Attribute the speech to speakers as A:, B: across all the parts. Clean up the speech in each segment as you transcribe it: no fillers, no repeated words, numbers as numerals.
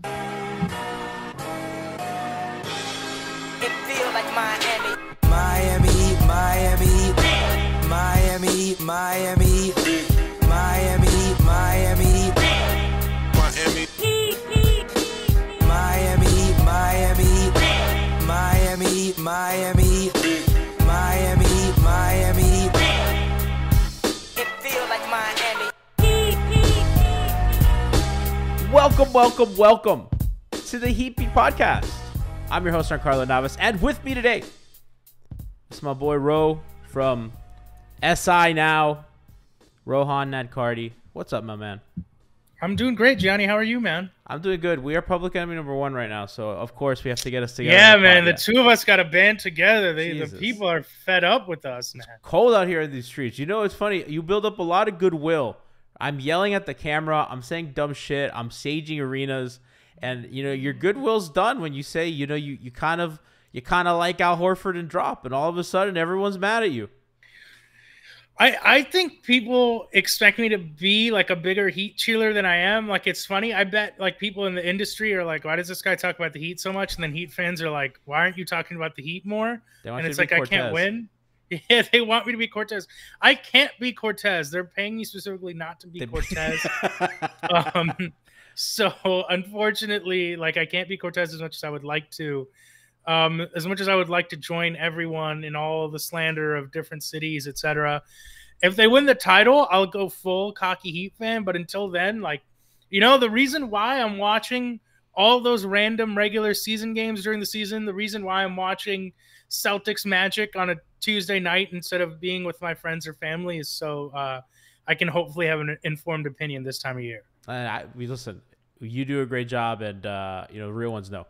A: It feel like Miami.
B: Miami, Miami, Miami, Miami, Miami, Miami,
C: Miami.
B: Miami, Miami, Miami, Miami, Miami, Miami.
A: It feel like Miami.
D: Welcome to the Heat Beat Podcast. I'm your host, Giancarlo Navas, and with me today is my boy Ro from SI now, Rohan Nadkarni. What's up, my man?
E: I'm doing great, Gianni. How are you, man?
D: I'm doing good. We are public enemy number one right now, so of course we have to get us together.
E: Yeah, man. The two of us got to band together. The
D: Jesus.
E: people are fed up with us, man.
D: Cold out here in these streets. You know, it's funny. You build up a lot of goodwill. I'm yelling at the camera. I'm saying dumb shit. I'm saging arenas. And, you know, your goodwill's done when you say, you know, you kind of like Al Horford and drop. And all of a sudden, everyone's mad at you.
E: I think people expect me to be like a bigger Heat cheerleader than I am. Like, it's funny. I bet like people in the industry are like, why does this guy talk about the Heat so much? And then Heat fans are like, why aren't you talking about the Heat more? And it's like, I can't win. Yeah, they want me to be Cortez. I can't be Cortez. They're paying me specifically not to be Cortez. So unfortunately, like, I can't be Cortez as much as I would like to. As much as I would like to join everyone in all the slander of different cities, etc. If they win the title, I'll go full cocky Heat fan. But until then, like, you know, the reason why I'm watching all those random regular season games during the season, the reason why I'm watching Celtics Magic on a Tuesday night instead of being with my friends or family is so I can hopefully have an informed opinion this time of year.
D: Listen, you do a great job, and you know, real ones know.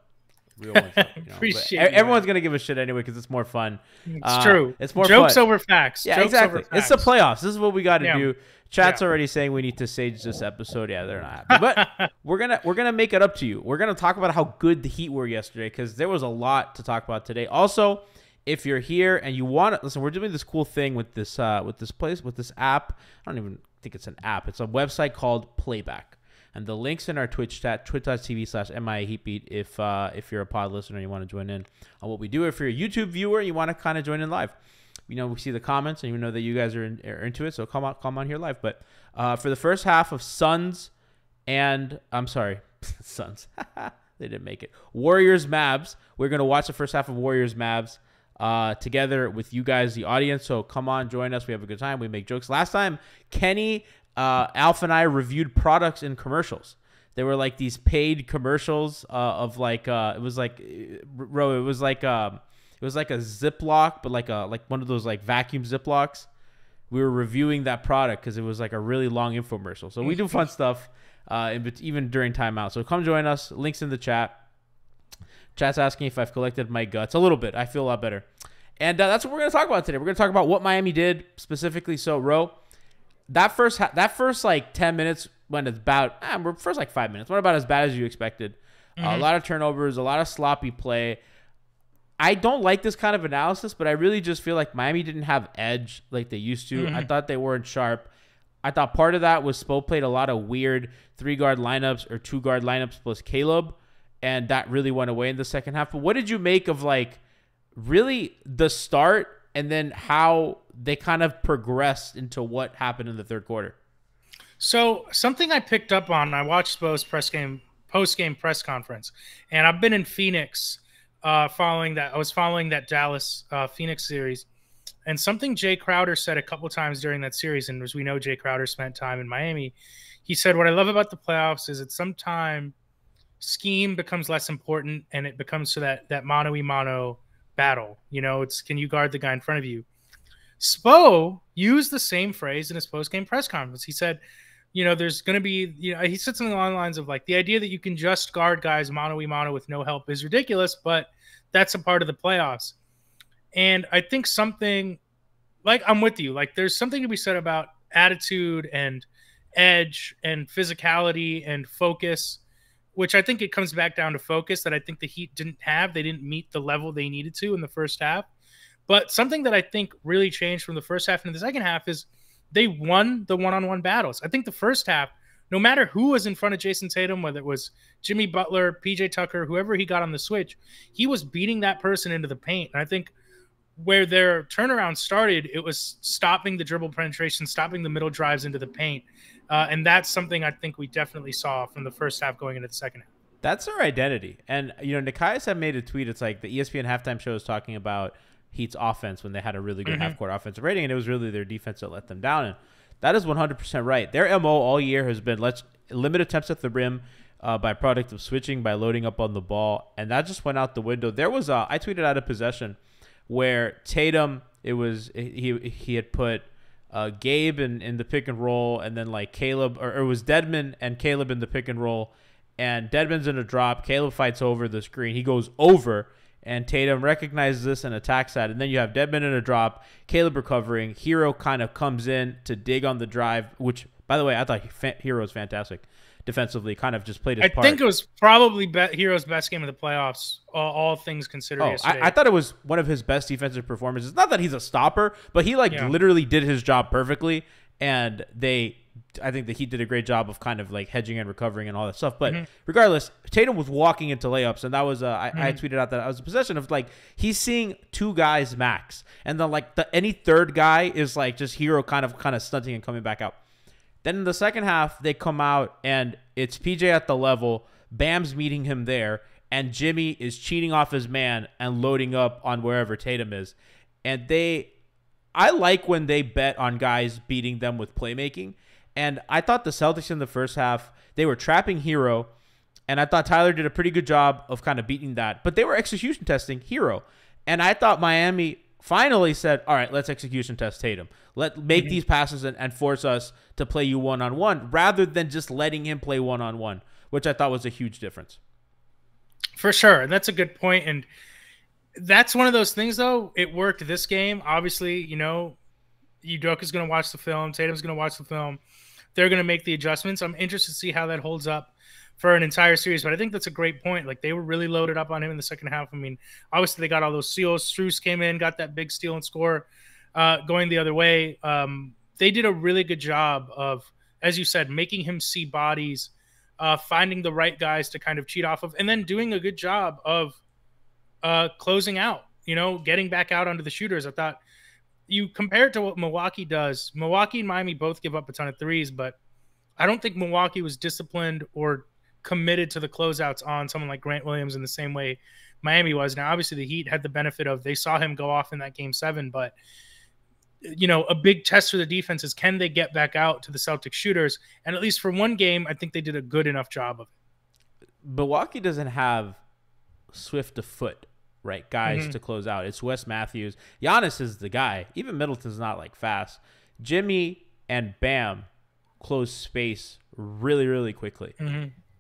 D: Real ones know, you know.
E: Appreciate it.
D: Everyone's gonna give a shit anyway because it's more fun.
E: It's true.
D: It's more
E: jokes
D: fun.
E: over facts.
D: Yeah,
E: Jokes
D: exactly.
E: over facts.
D: It's the playoffs. This is what we got to
E: Yeah.
D: do. Chat's
E: Yeah.
D: already saying we need to sage this episode. Yeah, they're not happy, but we're gonna make it up to you. We're gonna talk about how good the Heat were yesterday because there was a lot to talk about today. Also, if you're here and you want to listen, we're doing this cool thing with this app. I don't even think it's an app. It's a website called Playback. And the link's in our Twitch chat, twitch.tv/MIAHeatbeat if you're a pod listener and you want to join in on what we do. If you're a YouTube viewer and you want to kind of join in live. You know, we see the comments and we know that you guys are into it, so come on here live. But for the first half of Suns, they didn't make it. Warriors Mavs, we're going to watch the first half of Warriors Mavs together with you guys, the audience. So come on, join us. We have a good time. We make jokes. Last time, Kenny, Alf, and I reviewed products in commercials. They were like these paid commercials of like it was like a Ziploc, but like one of those like vacuum Ziplocs. We were reviewing that product because it was like a really long infomercial. So we do fun stuff even during timeout. So come join us. Links in the chat. Chat's asking if I've collected my guts. A little bit. I feel a lot better. And that's what we're going to talk about today. We're going to talk about what Miami did specifically. So, Ro, that first like 10 minutes went about first like 5 minutes went about as bad as you expected. A lot of turnovers, a lot of sloppy play. I don't like this kind of analysis, but I really just feel like Miami didn't have edge like they used to. I thought they weren't sharp. I thought part of that was Spo played a lot of weird 3-guard lineups or 2-guard lineups plus Caleb, and that really went away in the second half. But what did you make of like really the start and then how they kind of progressed into what happened in the third quarter?
E: So something I picked up on, I watched Spo's post-game press conference, and I've been in Phoenix following that. I was following that Dallas Phoenix series, and something Jay Crowder said a couple times during that series, and as we know, Jay Crowder spent time in Miami. He said, what I love about the playoffs is that sometimes scheme becomes less important, and it becomes to that mano-a-mano battle. You know, it's can you guard the guy in front of you? Spo used the same phrase in his post-game press conference. He said, you know, there's going to be, you know, he said something along the lines of like, the idea that you can just guard guys mano-a-mano with no help is ridiculous, but that's a part of the playoffs. And I think something like, I'm with you, like there's something to be said about attitude and edge and physicality and focus, which I think it comes back down to focus that I think the Heat didn't have. They didn't meet the level they needed to in the first half. But something that I think really changed from the first half into the second half is they won the one-on-one battles. I think the first half, no matter who was in front of Jason Tatum, whether it was Jimmy Butler, PJ Tucker, whoever he got on the switch, he was beating that person into the paint. And I think where their turnaround started, it was stopping the dribble penetration, stopping the middle drives into the paint. And that's something I think we definitely saw from the first half going into the second half.
D: That's their identity. And, Nikias had made a tweet. It's like the ESPN halftime show is talking about Heat's offense when they had a really good half-court offensive rating, and it was really their defense that let them down. And that is 100% right. Their MO all year has been let's limit attempts at the rim by product of switching, by loading up on the ball, and that just went out the window. There was I tweeted out a possession where Tatum, he had put Gabe in the pick and roll, and then like Caleb, or it was Dedmon and Caleb in the pick and roll, and Dedmon's in a drop. Caleb fights over the screen. He goes over, and Tatum recognizes this and attacks that. And then you have Dedmon in a drop, Caleb recovering. Hero kind of comes in to dig on the drive, which, by the way, I thought Hero's fantastic defensively, kind of just played his part.
E: I think it was probably Hero's best game of the playoffs, all things considered.
D: I thought it was one of his best defensive performances. Not that he's a stopper, but he literally did his job perfectly. And I think the Heat did a great job of kind of like hedging and recovering and all that stuff. But regardless, Tatum was walking into layups, and that was I tweeted out that I was a possession of like he's seeing two guys max, and then like any third guy is like just Hero kind of stunting and coming back out. Then in the second half, they come out and it's PJ at the level, Bam's meeting him there, and Jimmy is cheating off his man and loading up on wherever Tatum is, and I like when they bet on guys beating them with playmaking. And I thought the Celtics in the first half, they were trapping Hero, and I thought Tyler did a pretty good job of kind of beating that. But they were execution testing Hero. And I thought Miami finally said, all right, let's execution test Tatum. Make these passes and force us to play you one-on-one rather than just letting him play one-on-one, which I thought was a huge difference.
E: For sure. That's a good point. And that's one of those things, though. It worked this game. Obviously, Udoka's going to watch the film. Tatum's going to watch the film. They're going to make the adjustments. I'm interested to see how that holds up for an entire series. But I think that's a great point. Like, they were really loaded up on him in the second half. I mean, obviously, they got all those steals. Strus came in, got that big steal and score going the other way. They did a really good job of, as you said, making him see bodies, finding the right guys to kind of cheat off of, and then doing a good job of closing out, getting back out onto the shooters. I thought you compare it to what Milwaukee does. Milwaukee and Miami both give up a ton of threes, but I don't think Milwaukee was disciplined or committed to the closeouts on someone like Grant Williams in the same way Miami was. Now, obviously, the Heat had the benefit of they saw him go off in that game 7, but a big test for the defense is can they get back out to the Celtics shooters? And at least for one game, I think they did a good enough job of it.
D: Milwaukee doesn't have swift of foot, right, guys to close out. It's Wes Matthews. Giannis is the guy. Even Middleton's not like fast. Jimmy and Bam close space really, really quickly.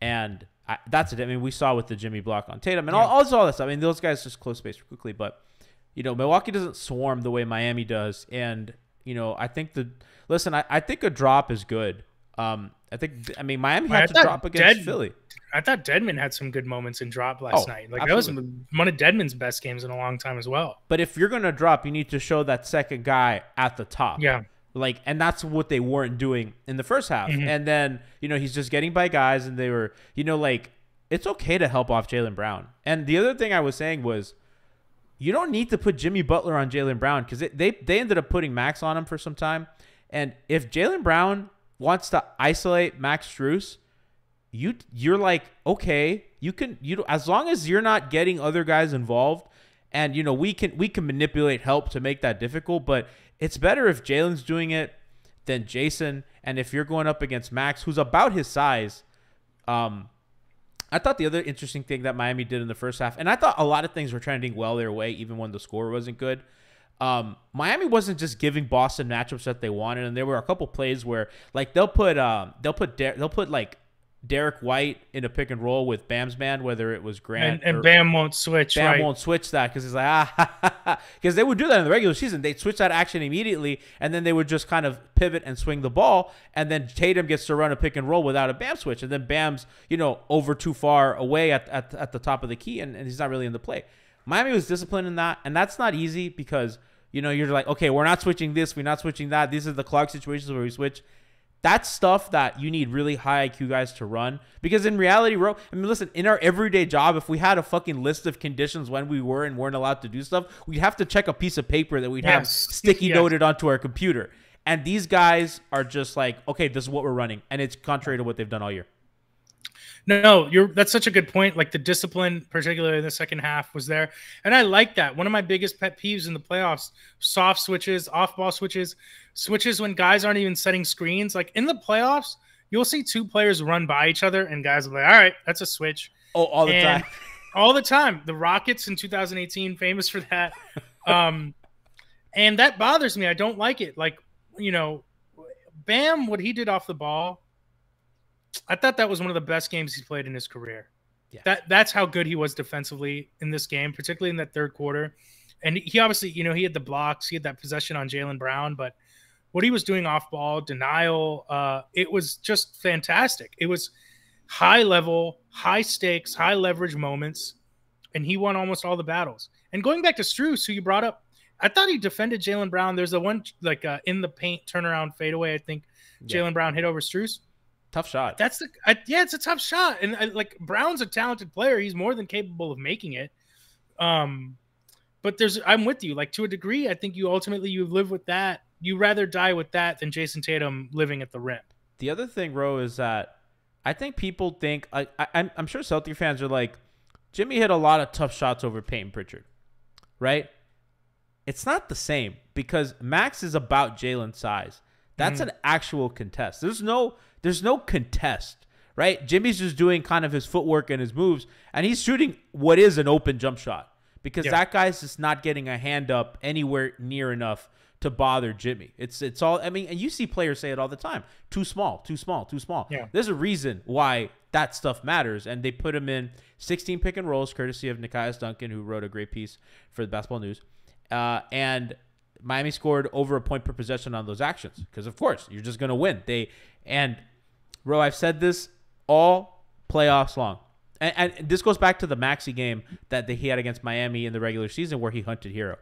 D: And that's it. I mean, we saw with the Jimmy block on Tatum and all that stuff. I mean, those guys just close space quickly. But, Milwaukee doesn't swarm the way Miami does. And, I think I think a drop is good. Miami had to drop against Philly.
E: I thought Dedmon had some good moments in drop last night. Like, absolutely. That was one of Dedmon's best games in a long time as well.
D: But if you're going to drop, you need to show that second guy at the top.
E: Yeah.
D: And that's what they weren't doing in the first half. And then, he's just getting by guys, and they were, it's okay to help off Jaylen Brown. And the other thing I was saying was, you don't need to put Jimmy Butler on Jaylen Brown because they ended up putting Max on him for some time. And if Jaylen Brown wants to isolate Max Strus, you're like, okay, you as long as you're not getting other guys involved, and we can manipulate help to make that difficult, but it's better if Jaylen's doing it than Jason. And if you're going up against Max, who's about his size, I thought the other interesting thing that Miami did in the first half, and I thought a lot of things were trending well their way, even when the score wasn't good. Miami wasn't just giving Boston matchups that they wanted, and there were a couple plays where like they'll put like Derek White in a pick and roll with Bam's man, whether it was Grant
E: and Bam won't switch.
D: Bam won't switch that because he's like because they would do that in the regular season. They'd switch that action immediately, and then they would just kind of pivot and swing the ball, and then Tatum gets to run a pick and roll without a Bam switch, and then Bam's over too far away at the top of the key, and he's not really in the play. Miami was disciplined in that, and that's not easy because you're like, okay, we're not switching this, we're not switching that. These are the clock situations where we switch. That's stuff that you need really high IQ guys to run. Because in reality, bro, I mean, listen, in our everyday job, if we had a fucking list of conditions when we were and weren't allowed to do stuff, we'd have to check a piece of paper that we'd have sticky noted onto our computer. And these guys are just like, okay, this is what we're running. And it's contrary to what they've done all year.
E: No, that's such a good point. Like the discipline, particularly in the second half, was there. And I like that. One of my biggest pet peeves in the playoffs, soft switches, off-ball switches when guys aren't even setting screens. Like in the playoffs, you'll see two players run by each other and guys are like, all right, that's a switch.
D: Oh, all the time.
E: All the time. The Rockets in 2018, famous for that. And that bothers me. I don't like it. Like, you know, Bam, what he did off the ball, I thought that was one of the best games he's played in his career. Yeah. That's how good he was defensively in this game, particularly in that third quarter. And he obviously, you know, he had the blocks, he had that possession on Jaylen Brown, but what he was doing off ball, denial, it was just fantastic. It was high level, high stakes, high leverage moments, and he won almost all the battles. And going back to Strus, who you brought up, I thought he defended Jaylen Brown. There's the one like in the paint turnaround fadeaway. I think Jaylen Brown hit over Strus.
D: Tough shot.
E: It's a tough shot. And like Brown's a talented player. He's more than capable of making it. But I'm with you. Like to a degree, I think you live with that. You rather die with that than Jason Tatum living at the rim.
D: The other thing, Ro, is that I think people think I'm sure Celtic fans are like, Jimmy hit a lot of tough shots over Peyton Pritchard, right? It's not the same because Max is about Jalen's size. That's an actual contest. There's no contest, right? Jimmy's just doing kind of his footwork and his moves, and he's shooting what is an open jump shot because that guy's just not getting a hand up anywhere near enough to bother Jimmy. It's all, I mean, and you see players say it all the time. Too small, too small, too small. Yeah. There's a reason why that stuff matters, and they put him in 16 pick and rolls, courtesy of Nikias Duncan, who wrote a great piece for the Basketball News. And Miami scored over a point per possession on those actions because, of course, you're just going to win. Bro, I've said this all playoffs long. And this goes back to the Maxey game that he had against Miami in the regular season where he hunted Hero.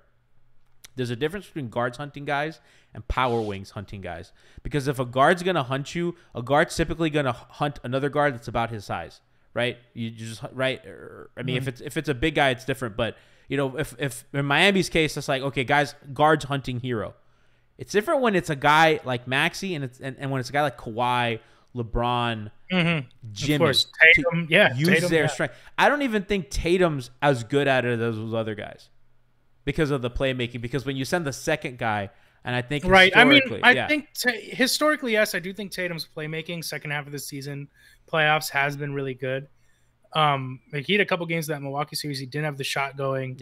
D: There's a difference between guards hunting guys and power wings hunting guys. Because if a guard's going to hunt you, a guard's typically going to hunt another guard that's about his size, right? You just, right? I mean, if it's a big guy, it's different. But, you know, if in Miami's case, it's like, okay, guys, guards hunting Hero. It's different when it's a guy like Maxey and when it's a guy like Kawhi, LeBron, Jimmy, of course. Tatum, use their strength. I don't even think Tatum's as good at it as those other guys because of the playmaking. Because when you send the second guy, and I think
E: I think historically, yes, I do think Tatum's playmaking second half of the season playoffs has been really good. Like he had a couple games of that Milwaukee series. He didn't have the shot going.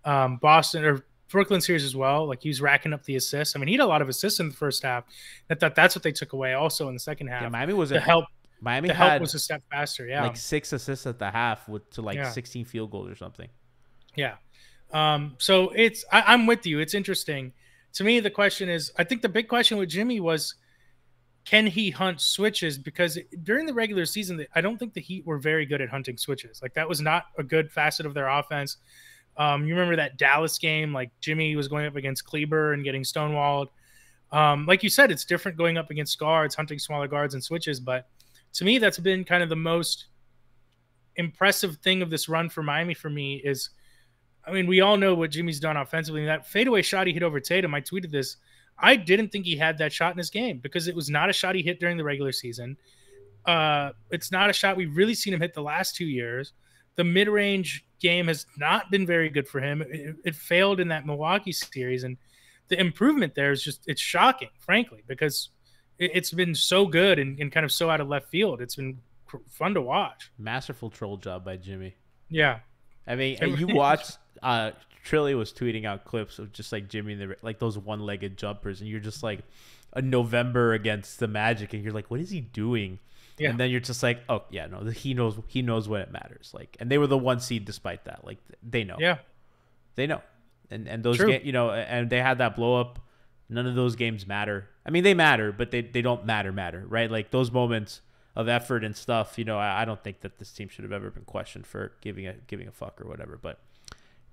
E: Yeah. Boston or Brooklyn series as well. Like he was racking up the assists. I mean, he had a lot of assists in the first half. I thought that's what they took away also in the second half.
D: Yeah, Miami was
E: help was a step faster. Yeah,
D: like 6 assists at the half to 16 field goals or something.
E: Yeah. So I'm with you. It's interesting. To me, the question is, I think the big question with Jimmy was, can he hunt switches? Because during the regular season, I don't think the Heat were very good at hunting switches. Like that was not a good facet of their offense. You remember that Dallas game, like Jimmy was going up against Kleber and getting stonewalled. Like you said, it's different going up against guards, hunting smaller guards and switches. But to me, that's been kind of the most impressive thing of this run for Miami for me is, I mean, we all know what Jimmy's done offensively. That fadeaway shot he hit over Tatum, I tweeted this. I didn't think he had that shot in his game because it was not a shot he hit during the regular season. It's not a shot we've really seen him hit the last 2 years. The mid-range game has not been very good for him. It failed in that Milwaukee series, and the improvement there is it's shocking, frankly, because it's been so good and kind of so out of left field. It's been fun to watch.
D: Masterful troll job by Jimmy.
E: Yeah.
D: I mean, you watched Trilly was tweeting out clips of just like Jimmy, like those one-legged jumpers, and you're just like a November against the Magic, and you're like, what is he doing? Yeah. And then you're just like, oh yeah, no, he knows when it matters. Like, and they were the 1 seed despite that. Like, they know.
E: Yeah,
D: they know. And those games, you know, and they had that blow up. None of those games matter. I mean, they matter, but they don't matter, right? Like those moments of effort and stuff. You know, I don't think that this team should have ever been questioned for giving a fuck or whatever. But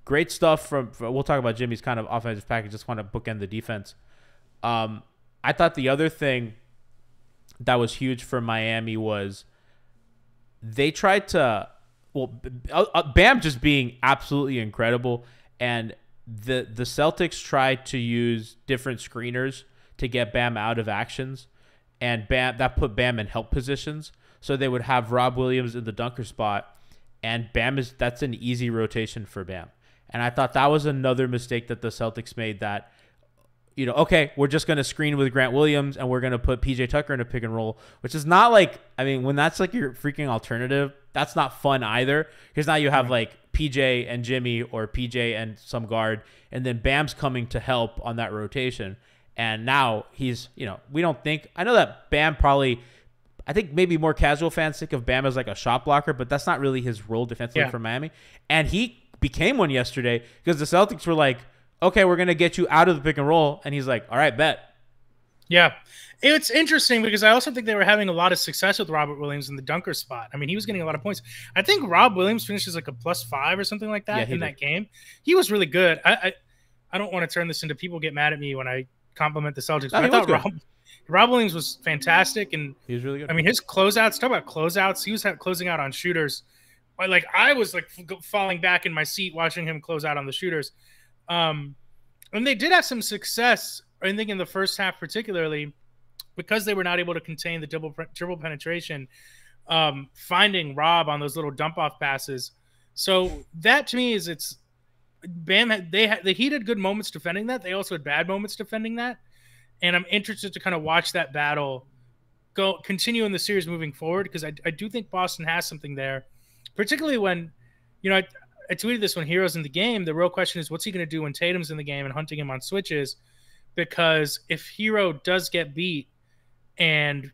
D: great stuff from we'll talk about Jimmy's kind of offensive package. Just want to bookend the defense. I thought the other thing that was huge for Miami was they tried to, Bam just being absolutely incredible, and the Celtics tried to use different screeners to get Bam out of actions, and that put Bam in help positions. So they would have Rob Williams in the dunker spot, and that's an easy rotation for Bam. And I thought that was another mistake that the Celtics made, that, okay, we're just going to screen with Grant Williams and we're going to put PJ Tucker in a pick and roll, which is not like, when that's like your freaking alternative, that's not fun either. Because now you have like PJ and Jimmy, or PJ and some guard, and then Bam's coming to help on that rotation. And now he's, we don't think, I know that Bam probably, I think maybe more casual fans think of Bam as like a shot blocker, but that's not really his role defensively for Miami. And he became one yesterday because the Celtics were like, okay, we're going to get you out of the pick and roll. And he's like, all right, bet.
E: Yeah. It's interesting because I also think they were having a lot of success with Robert Williams in the dunker spot. I mean, he was getting a lot of points. I think Rob Williams finishes like a +5 or something like that in that game. He was really good. I don't want to turn this into people get mad at me when I compliment the Celtics. But I thought Rob Williams was fantastic, and
D: he was really good.
E: I mean, his closeouts, talk about closeouts. He was closing out on shooters. Like, I was like falling back in my seat watching him close out on the shooters. And they did have some success, I think, in the first half, particularly because they were not able to contain the dribble penetration, finding Rob on those little dump off passes. So that to me is Bam. The Heat had good moments defending that. They also had bad moments defending that. And I'm interested to kind of watch that battle continue in the series moving forward, because I do think Boston has something there, particularly when, I tweeted this when Hero's in the game. The real question is, what's he going to do when Tatum's in the game and hunting him on switches? Because if Hero does get beat and,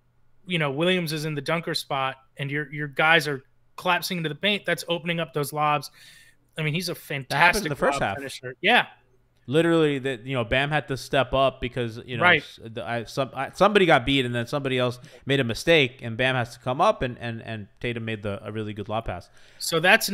E: Williams is in the dunker spot and your guys are collapsing into the paint, that's opening up those lobs. I mean, he's a fantastic
D: in the first half
E: finisher. Yeah.
D: Literally, that Bam had to step up because somebody got beat and then somebody else made a mistake, and Bam has to come up, and Tatum made a really good lob pass.
E: So that's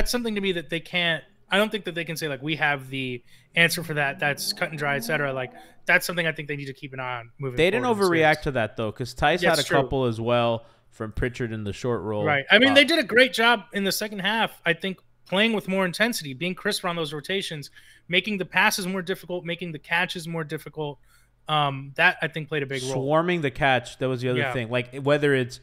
E: something to me that they can't. I don't think that they can say like we have the answer for that. That's cut and dry, etc. Like, that's something I think they need to keep an eye on moving.
D: They didn't overreact to that though, because Tice had a couple as well from Pritchard in the short roll.
E: Right. I mean, they did a great job in the second half, I think, playing with more intensity, being crisper on those rotations, making the passes more difficult, making the catches more difficult. That I think played a big role.
D: Swarming the catch, that was the other thing. Like, whether it's,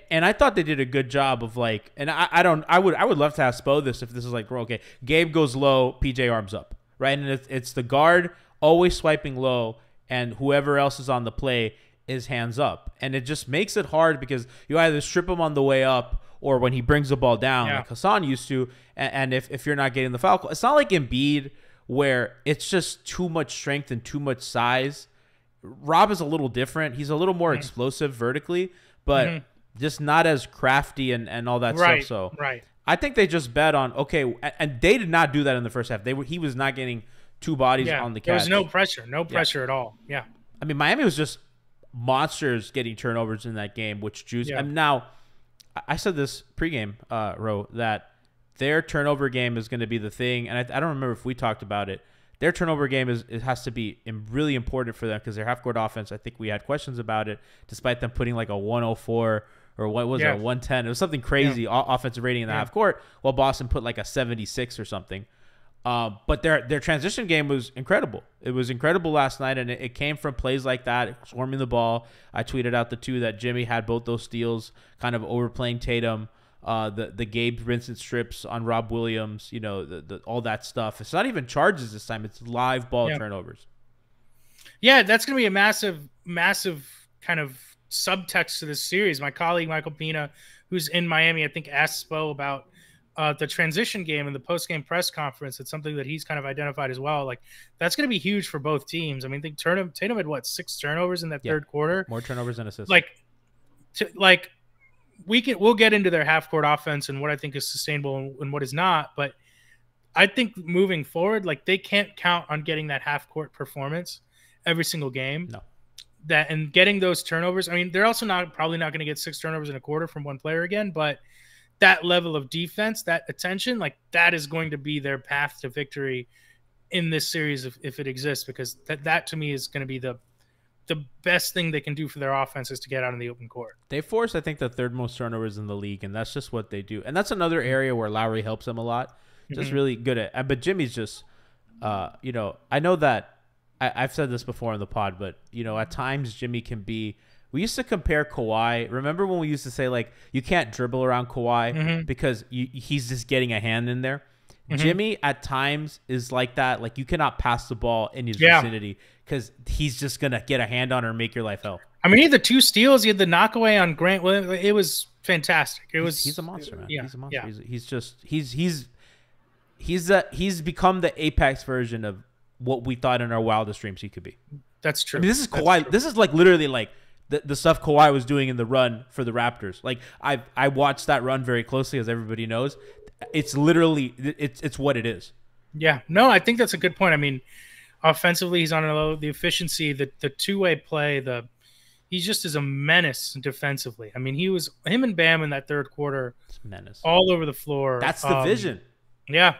D: and I thought they did a good job of like, and I would love to ask Spo this if this is like, okay, Gabe goes low, PJ arms up, right? And it's the guard always swiping low, and whoever else is on the play is hands up. And it just makes it hard because you either strip him on the way up or when he brings the ball down, like Hassan used to. And if you're not getting the foul call, it's not like Embiid where it's just too much strength and too much size. Rob is a little different. He's a little more explosive vertically, but just not as crafty and all that stuff. So I think they just bet on, okay, and they did not do that in the first half. He was not getting two bodies on the catch.
E: There was no pressure at all. Yeah.
D: I mean, Miami was just monsters getting turnovers in that game, which juice. Yeah. And now, I said this pregame, Ro, that their turnover game is going to be the thing. And I don't remember if we talked about it. Their turnover game it has to be really important for them because their half-court offense, I think we had questions about it, despite them putting like a 104 or what was it, a 110. It was something crazy offensive rating in the half court, while Boston put like a 76 or something. But their transition game was incredible. It was incredible last night, and it came from plays like that, swarming the ball. I tweeted out the two that Jimmy had both those steals, kind of overplaying Tatum. The Gabe Vincent strips on Rob Williams, the all that stuff. It's not even charges this time; it's live ball turnovers.
E: Yeah, that's going to be a massive kind of subtext to this series. My colleague Michael Pina, who's in Miami, I think asked Spo about the transition game in the post-game press conference. It's something that he's kind of identified as well. Like, that's going to be huge for both teams. I mean, I think Tatum had 6 turnovers in that third quarter.
D: More turnovers than assists.
E: We'll get into their half-court offense and what I think is sustainable and what is not. But I think moving forward, like, they can't count on getting that half-court performance every single game.
D: No.
E: And getting those turnovers. I mean, they're also probably not going to get 6 turnovers in a quarter from one player again, but that level of defense, that attention, like, that is going to be their path to victory in this series if it exists, because that to me is going to be the the best thing they can do for their offense is to get out in the open court.
D: They force, I think, the third most turnovers in the league, and that's just what they do. And that's another area where Lowry helps them a lot. Just really good at. But Jimmy's just, you know, I know that I've said this before in the pod, but you know, at times Jimmy can be. We used to compare Kawhi. Remember when we used to say like you can't dribble around Kawhi because he's just getting a hand in there. Jimmy at times is like that. Like you cannot pass the ball in his vicinity because he's just gonna get a hand on her and make your life hell.
E: I mean, he had the 2 steals. He had the knockaway on Grant Williams. It was fantastic.
D: He's a monster, man.
E: Yeah,
D: he's a monster.
E: yeah.
D: He's become the apex version of what we thought in our wildest dreams he could be.
E: That's true.
D: I mean, this is Kawhi. This is like literally like the stuff Kawhi was doing in the run for the Raptors. Like I watched that run very closely, as everybody knows. It's literally it's what it is.
E: Yeah, no, I think that's a good point. I mean, offensively, he's on a low. The efficiency, the 2-way play, he just is a menace defensively. I mean, him and Bam in that third quarter,
D: menace
E: all over the floor.
D: That's the vision.
E: Yeah.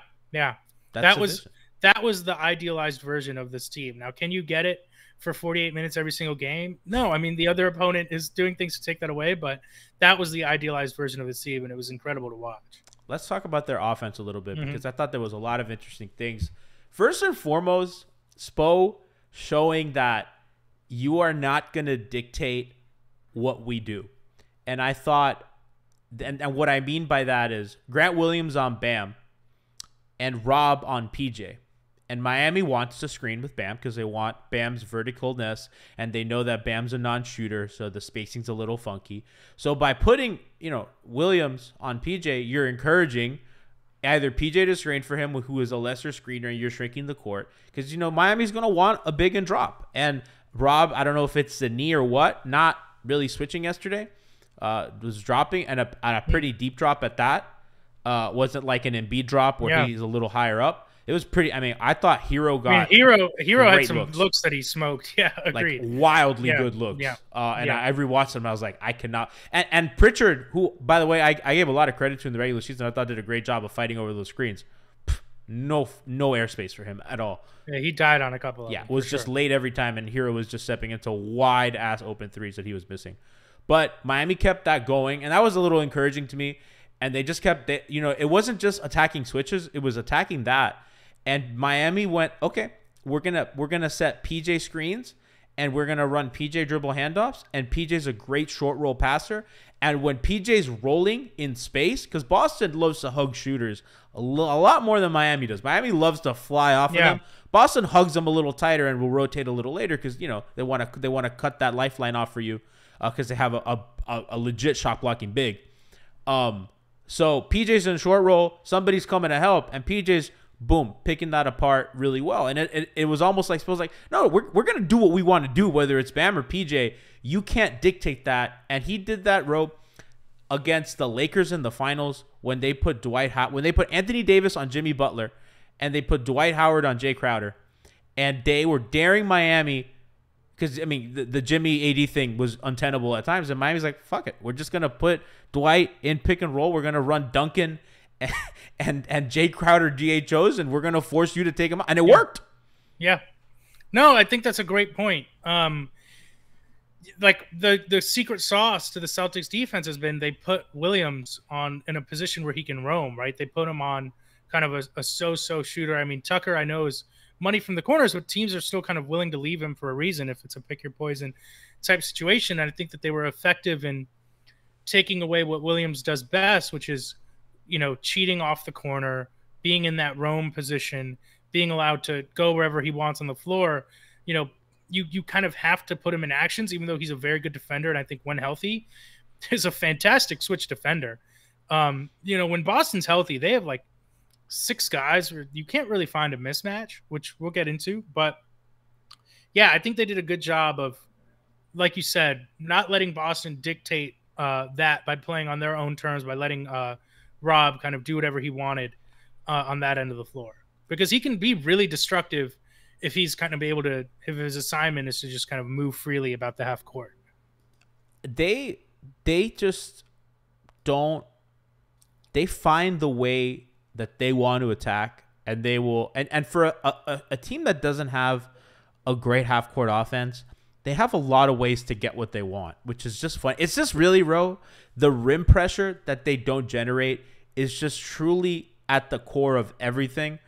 E: That was the idealized version of this team. Now, can you get it for 48 minutes every single game? No, I mean, the other opponent is doing things to take that away, but that was the idealized version of this team, and it was incredible to watch.
D: Let's talk about their offense a little bit because I thought there was a lot of interesting things. First and foremost, Spo showing that you are not going to dictate what we do. And I thought, and what I mean by that is Grant Williams on Bam and Rob on PJ. And Miami wants to screen with Bam because they want Bam's verticalness, and they know that Bam's a non-shooter, so the spacing's a little funky. So by putting, Williams on PJ, you're encouraging either PJ to screen for him, who is a lesser screener, and you're shrinking the court. Because, Miami's going to want a big and drop. And Rob, I don't know if it's the knee or what, not really switching yesterday, was dropping, and a pretty deep drop at that. Wasn't like an Embiid drop where he's a little higher up. It was pretty. I mean, I thought Hero got.
E: Hero had some looks that he smoked. Yeah, agreed.
D: Like wildly good looks. Yeah. I rewatched them. I was like, I cannot. And Pritchard, who, by the way, I gave a lot of credit to in the regular season. I thought did a great job of fighting over those screens. No airspace for him at all.
E: Yeah, he died on a couple of them.
D: Yeah, was just late every time, and Hero was just stepping into wide ass open threes that he was missing. But Miami kept that going, and that was a little encouraging to me. And they just kept, it wasn't just attacking switches; it was attacking that. And Miami went, okay, we're gonna set PJ screens, and we're gonna run PJ dribble handoffs. And PJ's a great short roll passer. And when PJ's rolling in space, because Boston loves to hug shooters a lot more than Miami does. Miami loves to fly off of them. Boston hugs them a little tighter and will rotate a little later because they want to cut that lifeline off for you because they have a legit shot blocking big. So PJ's in short roll, somebody's coming to help, and PJ's boom, picking that apart really well. And it was almost like, suppose like, no, we're going to do what we want to do, whether it's Bam or PJ. You can't dictate that. And he did that rope against the Lakers in the finals when they put Anthony Davis on Jimmy Butler and they put Dwight Howard on Jay Crowder. And they were daring Miami because, I mean, the Jimmy AD thing was untenable at times. And Miami's like, fuck it. We're just going to put Dwight in pick and roll. We're going to run Duncan and Jay Crowder DHOs, and we're going to force you to take him out. And it worked.
E: Yeah. No, I think that's a great point. Like the secret sauce to the Celtics defense has been they put Williams in a position where he can roam, right? They put him on kind of a so-so shooter. I mean, Tucker, I know, is money from the corners, but teams are still kind of willing to leave him for a reason if it's a pick your poison type situation. And I think that they were effective in taking away what Williams does best, which is cheating off the corner, being in that roam position, being allowed to go wherever he wants on the floor. You kind of have to put him in actions, even though he's a very good defender. And I think when healthy, is a fantastic switch defender. When Boston's healthy, they have like 6 guys where you can't really find a mismatch, which we'll get into. But yeah, I think they did a good job of, like you said, not letting Boston dictate that by playing on their own terms, by letting Rob kind of do whatever he wanted on that end of the floor, because he can be really destructive if he's kind of able to, if his assignment is to just kind of move freely about the half court. They
D: just don't, they find the way that they want to attack, and they will, and for a team that doesn't have a great half court offense, they have a lot of ways to get what they want, which is just fun. It's just really, the rim pressure that they don't generate is just truly at the core of everything.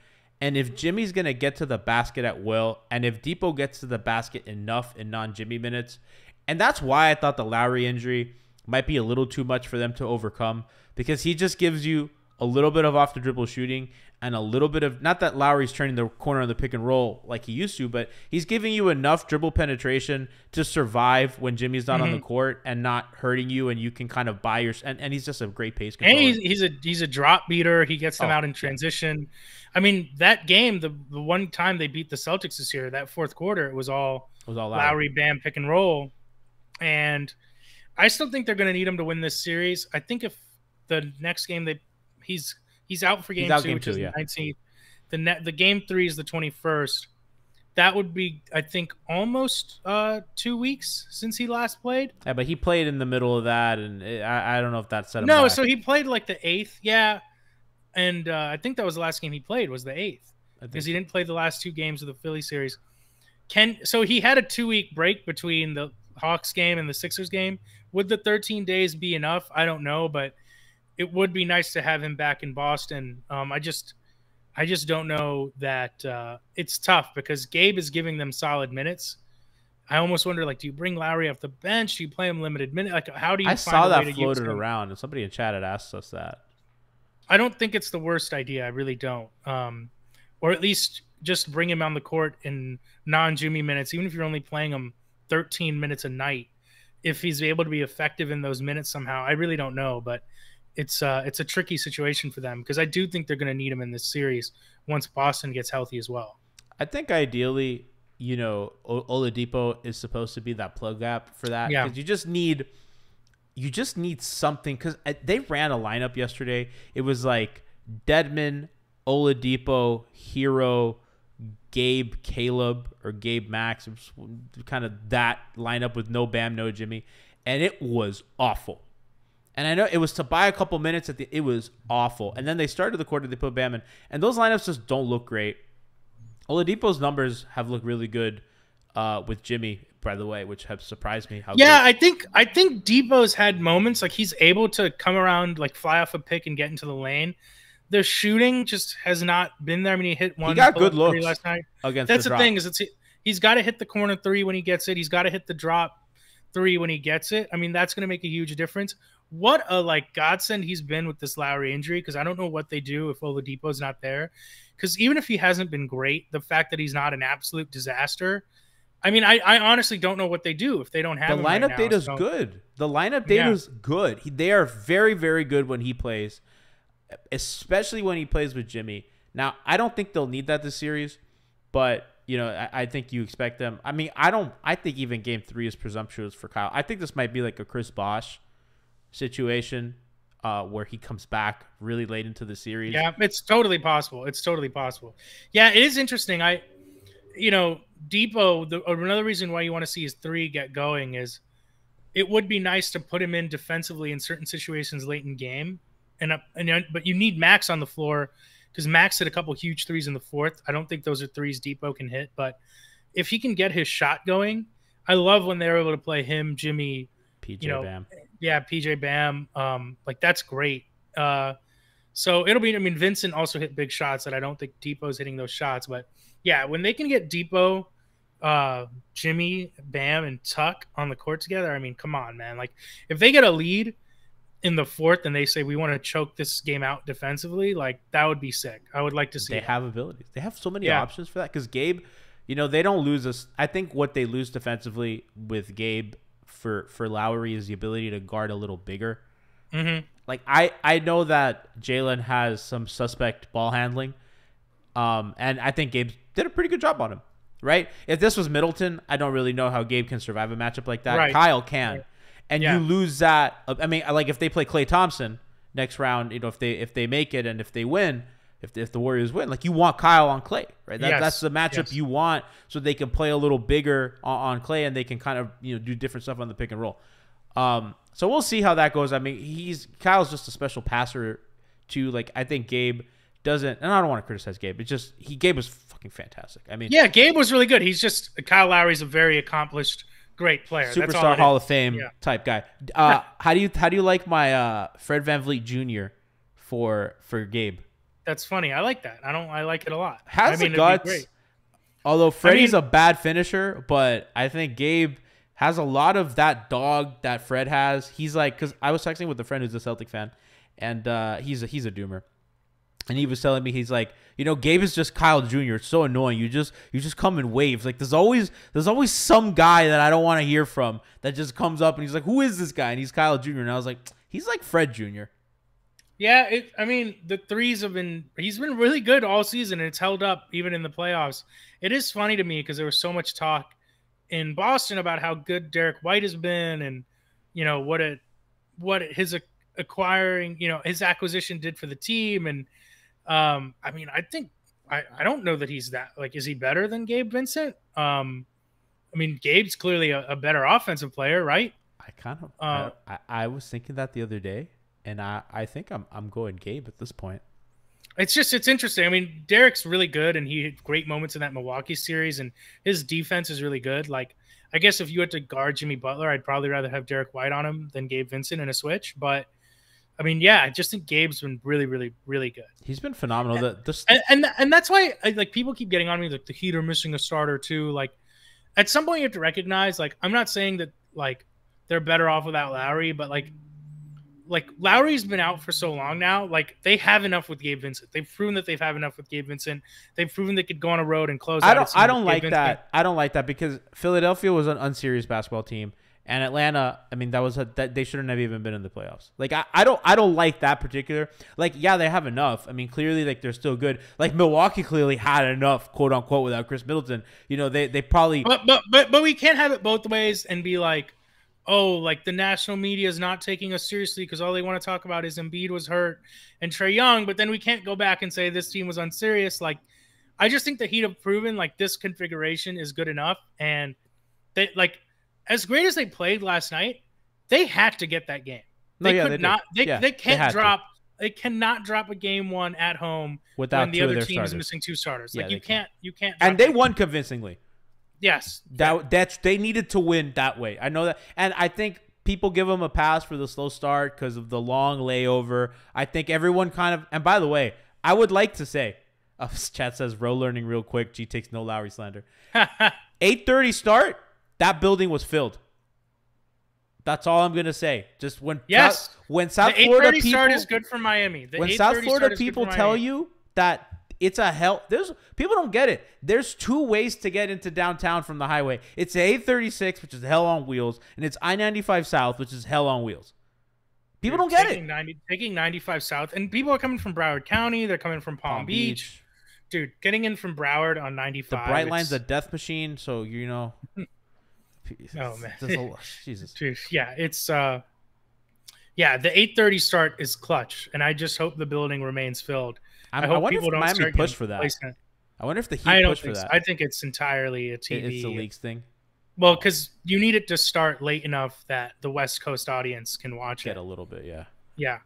D: And if Jimmy's going to get to the basket at will, and if Depot gets to the basket enough in non-Jimmy minutes, and that's why I thought the Lowry injury might be a little too much for them to overcome, because he just gives you a little bit of off the dribble shooting and a little bit of, not that Lowry's turning the corner on the pick and roll like he used to, but he's giving you enough dribble penetration to survive when Jimmy's not on the court and not hurting you, and you can kind of buy your, and he's just a great pace controller.
E: And he's a drop beater. He gets them out in transition. I mean, that game, the one time they beat the Celtics this year, that fourth quarter, it was all Lowry, Bam, pick and roll. And I still think they're going to need him to win this series. I think if the next game he's out for game two, which is the 19th. The game 3 is the 21st. That would be, I think, almost 2 weeks since he last played.
D: Yeah, but he played in the middle of that, and I don't know if that set him
E: No,
D: back.
E: so he played like the 8th, yeah. And I think that was the last game he played, was the 8th. Because he didn't play the last 2 games of the Philly series. So he had a 2-week break between the Hawks game and the Sixers game. Would the 13 days be enough? I don't know, but it would be nice to have him back in Boston. I just don't know that it's tough because Gabe is giving them solid minutes. I almost wonder, like, do you bring Lowry off the bench? Do you play him limited minute? Like, how do you?
D: I saw that floated around, and somebody in chat had asked us that.
E: I don't think it's the worst idea. I really don't. Or at least just bring him on the court in non-Jimmy minutes, even if you're only playing him 13 minutes a night. If he's able to be effective in those minutes somehow, I really don't know, but it's a tricky situation for them because I do think they're going to need him in this series once Boston gets healthy as well.
D: I think ideally, Oladipo is supposed to be that plug gap for that.
E: Yeah.
D: Because you just need something, because they ran a lineup yesterday. It was like Dedmon, Oladipo, Hero, Gabe, Caleb, or Gabe Max. It was kind of that lineup with no Bam, no Jimmy. And it was awful. And I know it was to buy a couple minutes it was awful. And then they started the quarter, they put Bam in. And those lineups just don't look great. Oladipo's numbers have looked really good with Jimmy, by the way, which have surprised me.
E: I think Depot's had moments like he's able to come around, like fly off a pick and get into the lane. The shooting just has not been there. I mean, he hit one.
D: He got good looks
E: last night.
D: That's
E: the thing is, he's got to hit the corner 3 when he gets it. He's got to hit the drop 3 when he gets it. I mean, that's going to make a huge difference. What a godsend he's been with this Lowry injury, because I don't know what they do if Oladipo's not there. Because even if he hasn't been great, the fact that he's not an absolute disaster. I mean, I honestly don't know what they do if they don't have
D: the lineup data is good. The lineup data is good. They are very, very good when he plays, especially when he plays with Jimmy. Now, I don't think they'll need that this series, but I think you expect them. I mean, I think even game 3 is presumptuous for Kyle. I think this might be like a Chris Bosh situation where he comes back really late into the series.
E: Yeah, it's totally possible. Yeah, it is interesting. Depot, another reason why you want to see his 3 get going is it would be nice to put him in defensively in certain situations late in game. But you need Max on the floor because Max hit a couple huge 3s in the 4th. I don't think those are 3s Depot can hit, but if he can get his shot going, I love when they're able to play him, Jimmy,
D: Bam.
E: Yeah, PJ Bam. That's great. So it'll be, Vincent also hit big shots that I don't think Depot's hitting those shots. But yeah, when they can get Depot, Jimmy, Bam, and Tuck on the court together, I mean, come on, man. If they get a lead in the 4th and they say we want to choke this game out defensively, that would be sick. I would like to see
D: They have abilities. They have so many options for that because Gabe, they don't lose us. I think what they lose defensively with Gabe for Lowry is the ability to guard a little bigger.
E: Mm-hmm.
D: I know that Jalen has some suspect ball handling, and I think Gabe did a pretty good job on him. Right? If this was Middleton, I don't really know how Gabe can survive a matchup like that.
E: Right.
D: Kyle can,
E: right.
D: And you lose that. I mean, if they play Klay Thompson next round, if they make it and if they win. If the Warriors win, you want Kyle on Klay, right? That's the matchup you want, so they can play a little bigger on Klay and they can kind of do different stuff on the pick and roll. So we'll see how that goes. I mean, Kyle's just a special passer too. I think Gabe doesn't, and I don't want to criticize Gabe. It's just Gabe was fucking fantastic. I mean,
E: yeah, Gabe was really good. He's just Kyle Lowry's a very accomplished great player. That's all
D: Superstar
E: it
D: Hall
E: is.
D: of Fame
E: Yeah.
D: type guy. How do you like my Fred VanVleet Jr. for Gabe?
E: That's funny. I like that. I like it a lot.
D: Has
E: I mean,
D: the
E: it'd be
D: guts.
E: great.
D: Although Freddie's a bad finisher, but I think Gabe has a lot of that dog that Fred has. He's like, because I was texting with a friend who's a Celtic fan, and he's a doomer, and he was telling me, he's like, Gabe is just Kyle Jr. It's so annoying. You just come in waves. Like there's always some guy that I don't want to hear from that just comes up and he's like, who is this guy? And he's Kyle Jr. And I was like, he's like Fred Jr.
E: Yeah, I mean, the threes he's been really good all season, and it's held up even in the playoffs. It is funny to me because there was so much talk in Boston about how good Derek White has been, and what his acquiring, his acquisition did for the team. And I mean, I think I don't know that he's that, like, is he better than Gabe Vincent? I mean, Gabe's clearly a better offensive player, right?
D: I was thinking that the other day, and I think I'm going Gabe at this point.
E: It's interesting. I mean, Derek's really good, and he had great moments in that Milwaukee series, and his defense is really good. Like, I guess if you had to guard Jimmy Butler, I'd probably rather have Derek White on him than Gabe Vincent in a switch. But I mean, yeah, I just think Gabe's been really, really, really good.
D: He's been phenomenal.
E: And that's why like people keep getting on me, like the Heat are missing a starter too. Like at some point you have to recognize, like, I'm not saying that like they're better off without Lowry, but like Lowry's been out for so long now. Like they have enough with Gabe Vincent. They've proven that they've enough with Gabe Vincent. They've proven they could go on a road and close.
D: I don't like that. I don't like that because Philadelphia was an unserious basketball team, and Atlanta, I mean, that they shouldn't have even been in the playoffs. Like I don't like that particular. Like, yeah, they have enough. I mean, clearly, like, they're still good. Like Milwaukee clearly had enough, quote unquote, without Chris Middleton. They probably.
E: But we can't have it both ways and be like, oh, like the national media is not taking us seriously because all they want to talk about is Embiid was hurt and Trae Young, but then we can't go back and say this team was unserious. Like, I just think the Heat have proven like this configuration is good enough, and they, like, as great as they played last night, they had to get that game. They They cannot drop a game one at home
D: without
E: when the other team is missing two starters. Like, you can't.
D: And they won convincingly.
E: Yes,
D: that's they needed to win that way. I know that, and I think people give them a pass for the slow start because of the long layover. I think everyone kind of. And by the way, I would like to say, chat says row learning real quick. G takes no Lowry slander. 8:30 start. That building was filled. That's all I'm gonna say. Just when South Florida people
E: start is good for Miami.
D: When South Florida people tell you that it's a hell, people don't get it. There's two ways to get into downtown from the highway. It's 836, which is hell on wheels, and it's I-95 South, which is hell on wheels. People don't get it.
E: Taking 95 South, and people are coming from Broward County. They're coming from Palm Beach. Dude, getting in from Broward on 95.
D: The Bright Line's a death machine, so you know.
E: Oh man,
D: Jesus.
E: Dude, yeah, it's the 8:30 start is clutch, and I just hope the building remains filled. I hope
D: wonder
E: people
D: if
E: don't
D: Miami
E: start
D: push for that.
E: placement.
D: I wonder if the Heat push for that.
E: I think it's entirely a TV.
D: It's a leagues thing.
E: Well, because you need it to start late enough that the West Coast audience can watch
D: Get
E: it.
D: a little bit, yeah.
E: Yeah.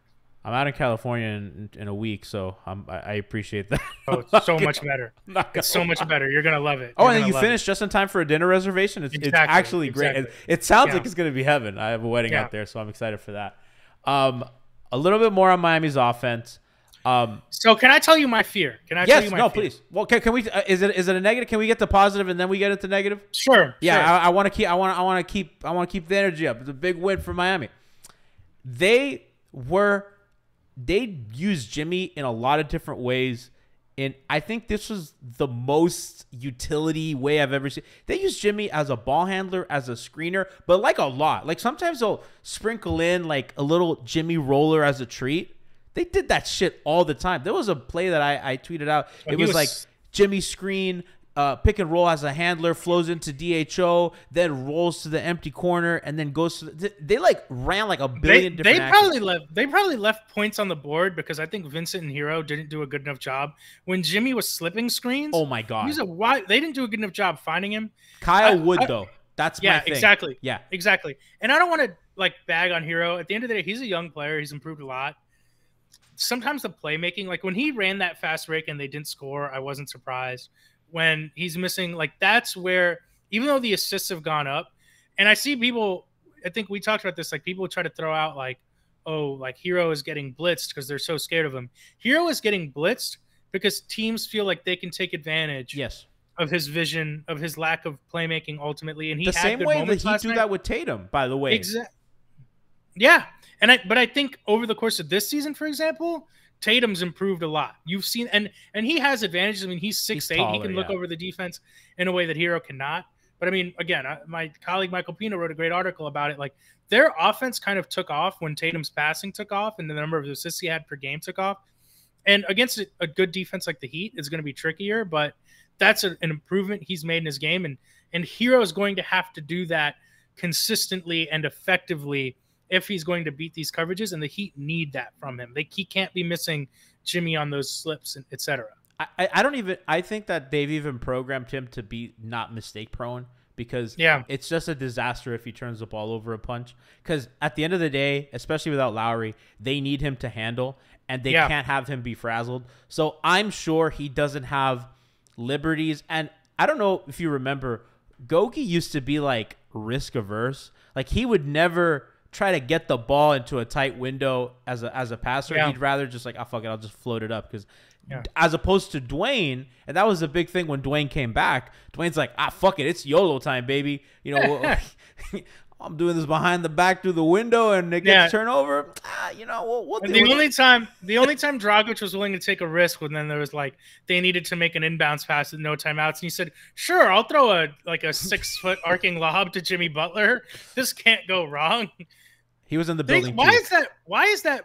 D: I'm out in California in a week, so I appreciate that.
E: Oh, it's so much better. It's so much better. You're gonna love it.
D: Oh, and then you finish just in time for a dinner reservation. It's actually great. It sounds like it's gonna be heaven. I have a wedding out there, so I'm excited for that. A little bit more on Miami's offense.
E: So can I tell you my fear? Can I tell you my fear?
D: Please. Well, can we? Is it a negative? Can we get to positive and then we get into negative?
E: Sure.
D: Yeah,
E: sure.
D: I want to keep the energy up. It's a big win for Miami. They used Jimmy in a lot of different ways, and I think this was the most utility way I've ever seen. They used Jimmy as a ball handler, as a screener, but like a lot. Like sometimes they'll sprinkle in like a little Jimmy roller as a treat. They did that shit all the time. There was a play that I tweeted out. It was like Jimmy screen, pick and roll as a handler, flows into DHO, then rolls to the empty corner, and then goes to they like ran like a billion different
E: They probably left points on the board because I think Vincent and Hero didn't do a good enough job when Jimmy was slipping screens.
D: Oh my god,
E: they didn't do a good enough job finding him.
D: Kyle Wood though, that's my thing.
E: Exactly.
D: Yeah,
E: exactly. And I don't want to like bag on Hero. At the end of the day, he's a young player. He's improved a lot. Sometimes the playmaking, like when he ran that fast break and they didn't score, I wasn't surprised. When he's missing, like that's where, even though the assists have gone up, And I see people, I think we talked about this, like people try to throw out like, oh, like Hero is getting blitzed because they're so scared of him. Hero is getting blitzed because teams feel like they can take advantage
D: Yes.
E: of his vision, of his lack of playmaking ultimately. And he
D: The
E: had
D: same
E: good
D: way that
E: moments
D: he
E: last
D: do
E: night.
D: that with Tatum, by the way.
E: Exactly. Yeah. But I think over the course of this season, for example, Tatum's improved a lot. You've seen, and he has advantages. I mean, he's 6'8".
D: taller,
E: He can look over the defense in a way that Hero cannot. But I mean, again, my colleague Michael Pino wrote a great article about it. Like their offense kind of took off when Tatum's passing took off and the number of assists he had per game took off. And against a good defense like the Heat is going to be trickier, but that's an improvement he's made in his game. And Hero is going to have to do that consistently and effectively if he's going to beat these coverages, and the Heat need that from him. He can't be missing Jimmy on those slips, and et cetera.
D: I think that they've even programmed him to be not mistake prone because it's just a disaster if he turns the ball over a punch. Because at the end of the day, especially without Lowry, they need him to handle, and they can't have him be frazzled. So I'm sure he doesn't have liberties. And I don't know if you remember, Gogi used to be like risk averse. Like he would never try to get the ball into a tight window as a passer.
E: Yeah.
D: He'd rather just like, oh, fuck it, I'll just float it up. Because as opposed to Dwayne, and that was a big thing when Dwayne came back. Dwayne's like, fuck it, it's YOLO time, baby. You know, I'm doing this behind the back through the window, and it gets turnover. You know, we'll
E: the only time Dragic was willing to take a risk when then there was like they needed to make an inbounds pass with no timeouts, and he said, "Sure, I'll throw a 6-foot arcing lob to Jimmy Butler. This can't go wrong."
D: He was in the building.
E: Why is that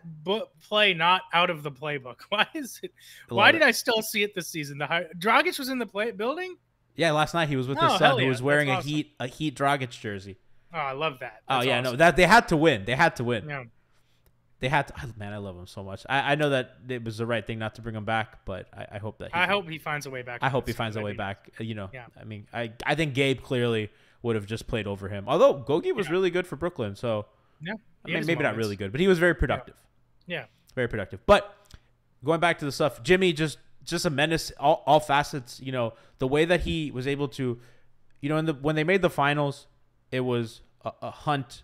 E: play not out of the playbook? Why is it? Why did I still see it this season? Dragic was in the building.
D: Yeah, last night he was with his son, who was wearing
E: a
D: Heat Dragic jersey.
E: Oh, I love that.
D: That's
E: awesome.
D: No, that they had to win. They had to win.
E: Yeah.
D: They had to. Man, I love him so much. I know that it was the right thing not to bring him back, but I hope that.
E: I hope he finds a way back.
D: I hope he finds a way back. You know. Yeah. I mean, I think Gabe clearly would have just played over him. Although Gogi was really good for Brooklyn, so
E: yeah.
D: I mean, maybe not really good, but he was very productive.
E: Yeah.
D: Very productive. But going back to the stuff, Jimmy just a menace, all facets. You know, the way that he was able to, you know, when they made the finals, it was a hunt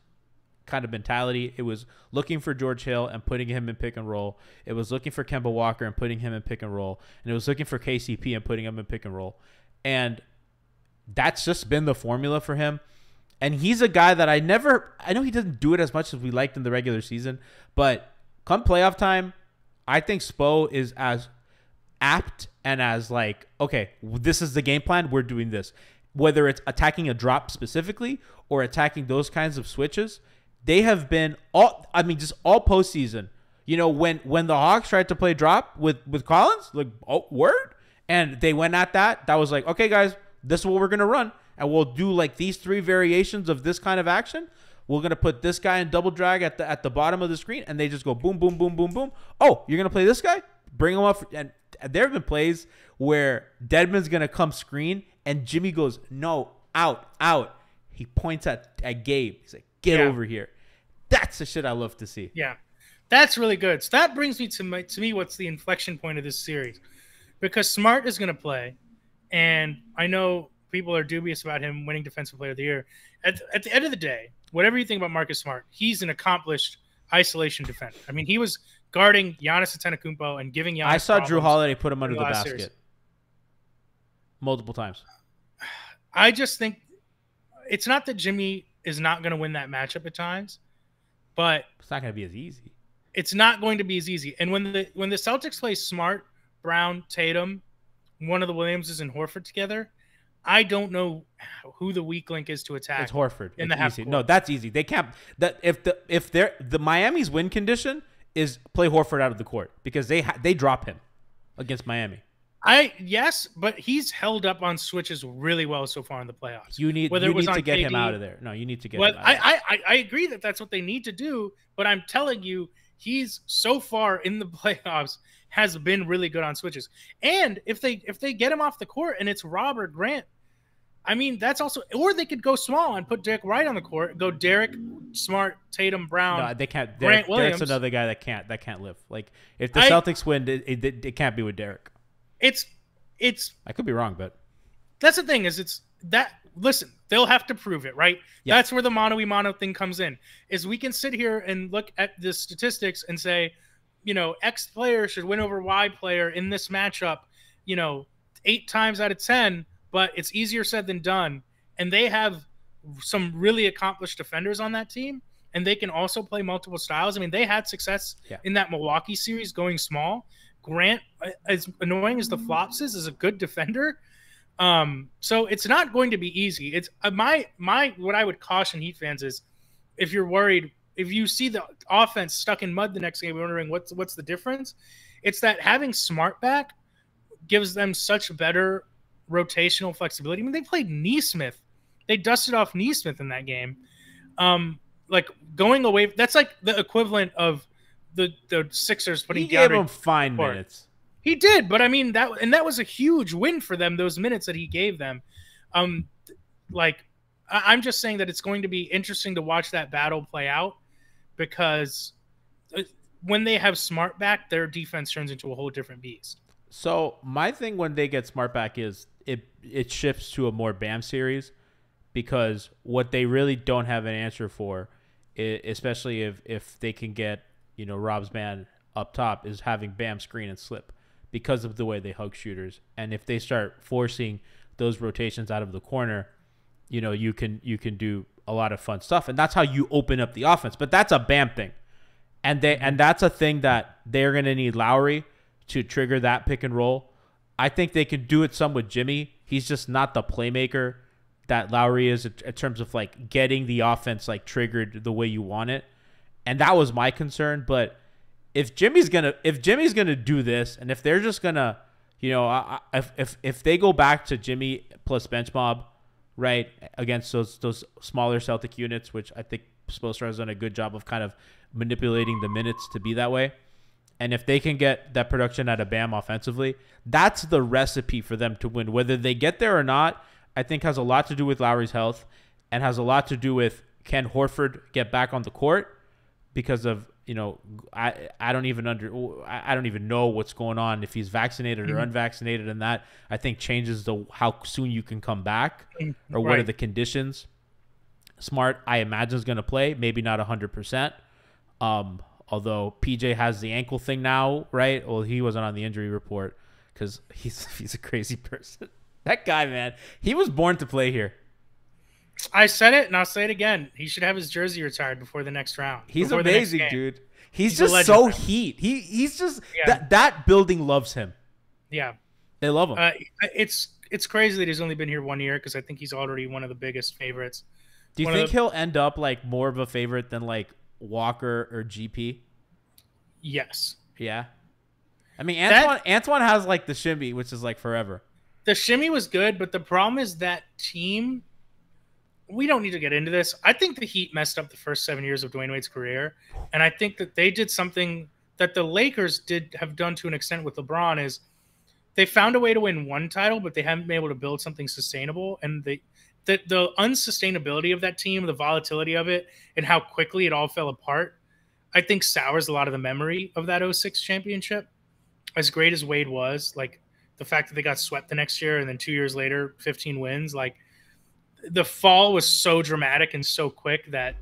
D: kind of mentality. It was looking for George Hill and putting him in pick and roll. It was looking for Kemba Walker and putting him in pick and roll. And it was looking for KCP and putting him in pick and roll. And that's just been the formula for him. And he's a guy that I know he doesn't do it as much as we liked in the regular season, but come playoff time, I think Spo is as apt and as like, okay, this is the game plan. We're doing this. Whether it's attacking a drop specifically or attacking those kinds of switches, they have been just all postseason. You know, when the Hawks tried to play drop with Collins, like, oh, word? And they went at that. That was like, okay, guys, this is what we're going to run. And we'll do like these 3 variations of this kind of action. We're going to put this guy in double drag at the bottom of the screen. And they just go boom, boom, boom, boom, boom. Oh, you're going to play this guy? Bring him up. And there have been plays where Dedmon's going to come screen. And Jimmy goes, no, out. He points at Gabe. He's like, get over here. That's the shit I love to see.
E: Yeah, that's really good. So that brings me to me what's the inflection point of this series. Because Smart is going to play. And I know people are dubious about him winning Defensive Player of the Year. At the end of the day, whatever you think about Marcus Smart, he's an accomplished isolation defender. I mean, he was guarding Giannis Antetokounmpo and giving Giannis
D: I saw Drew Holiday put him under the
E: last
D: basket
E: series.
D: multiple times.
E: I just think it's not that Jimmy is not going to win that matchup at times, but
D: it's not going to be as easy.
E: It's not going to be as easy. And when the Celtics play Smart, Brown, Tatum, one of the Williamses and Horford together, I don't know who the weak link is to attack.
D: It's Horford.
E: In
D: it's
E: the half
D: easy.
E: court.
D: No, that's easy. They can't. That if the Miami's win condition is play Horford out of the court because they drop him against Miami.
E: Yes, but he's held up on switches really well so far in the playoffs.
D: You need to get him out of there. No, you need to get him out.
E: I agree that that's what they need to do, but I'm telling you, he's so far in the playoffs has been really good on switches. And if they get him off the court and it's Rob or Grant, I mean, that's also, or they could go small and put Derek Wright on the court, go Derek, Smart, Tatum, Brown.
D: No, they can't.
E: Grant Williams.
D: Derek's another guy that can't live. Like if the Celtics win, it can't be with Derek.
E: It's
D: I could be wrong, but
E: that's the thing is it's that listen, they'll have to prove it, right?
D: Yeah.
E: That's where the mono thing comes in. Is we can sit here and look at the statistics and say, X player should win over Y player in this matchup, 8 times out of 10, but it's easier said than done. And they have some really accomplished defenders on that team, and they can also play multiple styles. I mean, they had success in that Milwaukee series going small. Grant, as annoying as the flops is a good defender. So it's not going to be easy. It's what I would caution Heat fans is, if you're worried, if you see the offense stuck in mud the next game, wondering what's the difference, it's that having Smart back gives them such better rotational flexibility. I mean, they played Neesmith. They dusted off Neesmith in that game. Like going away, that's like the equivalent of the Sixers putting.
D: He gave him fine minutes.
E: He did, but I mean that was a huge win for them. Those minutes that he gave them, I'm just saying that it's going to be interesting to watch that battle play out, because when they have Smart back, their defense turns into a whole different beast.
D: So my thing when they get Smart back is it shifts to a more Bam series, because what they really don't have an answer for, especially if they can get Rob's man up top, is having Bam screen and slip, because of the way they hug shooters. And if they start forcing those rotations out of the corner, you can do a lot of fun stuff, and that's how you open up the offense. But that's a Bam thing, and that's a thing that they're going to need Lowry to trigger that pick and roll. I think they could do it some with Jimmy. He's just not the playmaker that Lowry is in terms of like getting the offense like triggered the way you want it. And that was my concern. But if Jimmy's gonna do this, and if they're just gonna, if they go back to Jimmy plus bench mob, right, against those smaller Celtic units, which I think Spoelstra has done a good job of kind of manipulating the minutes to be that way. And if they can get that production out of Bam offensively, that's the recipe for them to win. Whether they get there or not, I think has a lot to do with Lowry's health, and has a lot to do with, can Horford get back on the court, because of I don't even know what's going on, if he's vaccinated or unvaccinated, and that I think changes how soon you can come back, or what are the conditions. Smart, I imagine, is going to play, maybe not 100%. Although PJ has the ankle thing now, right? Well, he wasn't on the injury report because he's a crazy person. That guy, man, he was born to play here.
E: I said it, and I'll say it again. He should have his jersey retired before the next round.
D: He's amazing, dude. He's just so heat. He's just that building loves him.
E: Yeah,
D: they love him.
E: It's crazy that he's only been here 1 year, because I think he's already one of the biggest favorites.
D: Do you think he'll end up like more of a favorite than like Walker or GP?
E: Yes.
D: Yeah. I mean, Antoine has like the shimmy, which is like forever.
E: The shimmy was good, but the problem is that team. We don't need to get into this. I think the Heat messed up the first 7 years of Dwayne Wade's career, and I think that they did something that the Lakers have done to an extent with LeBron, is they found a way to win one title, but they haven't been able to build something sustainable. And the unsustainability of that team, the volatility of it, and how quickly it all fell apart, I think sours a lot of the memory of that 06 championship. As great as Wade was, like the fact that they got swept the next year and then 2 years later, 15 wins, like the fall was so dramatic and so quick that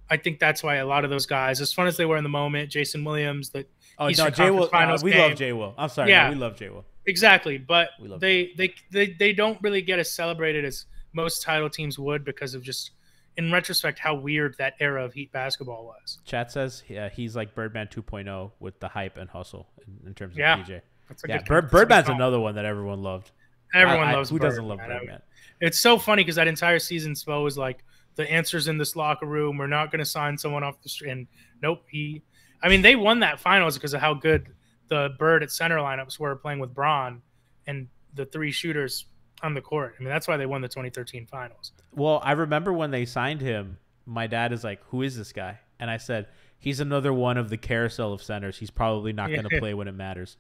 E: I think that's why a lot of those guys, as fun as they were in the moment, Jason Williams,
D: Jay Will, love Jay Will. I'm sorry, we love Jay Will.
E: Exactly, but they don't really get as celebrated as most title teams would, because of just, in retrospect, how weird that era of Heat basketball was.
D: Chat says he's like Birdman 2.0 with the hype and hustle in terms of PJ. Birdman's another one that everyone loved.
E: Everyone loves
D: who
E: Bird,
D: doesn't love
E: man.
D: Birdman?
E: It's so funny because that entire season, Spo was like, the answer's in this locker room. We're not going to sign someone off the street. And nope, they won that finals because of how good the Bird at center lineups were playing with Braun and the three shooters on the court. I mean, that's why they won the 2013 finals.
D: Well, I remember when they signed him, my dad is like, who is this guy? And I said, he's another one of the carousel of centers. He's probably not going to play when it matters.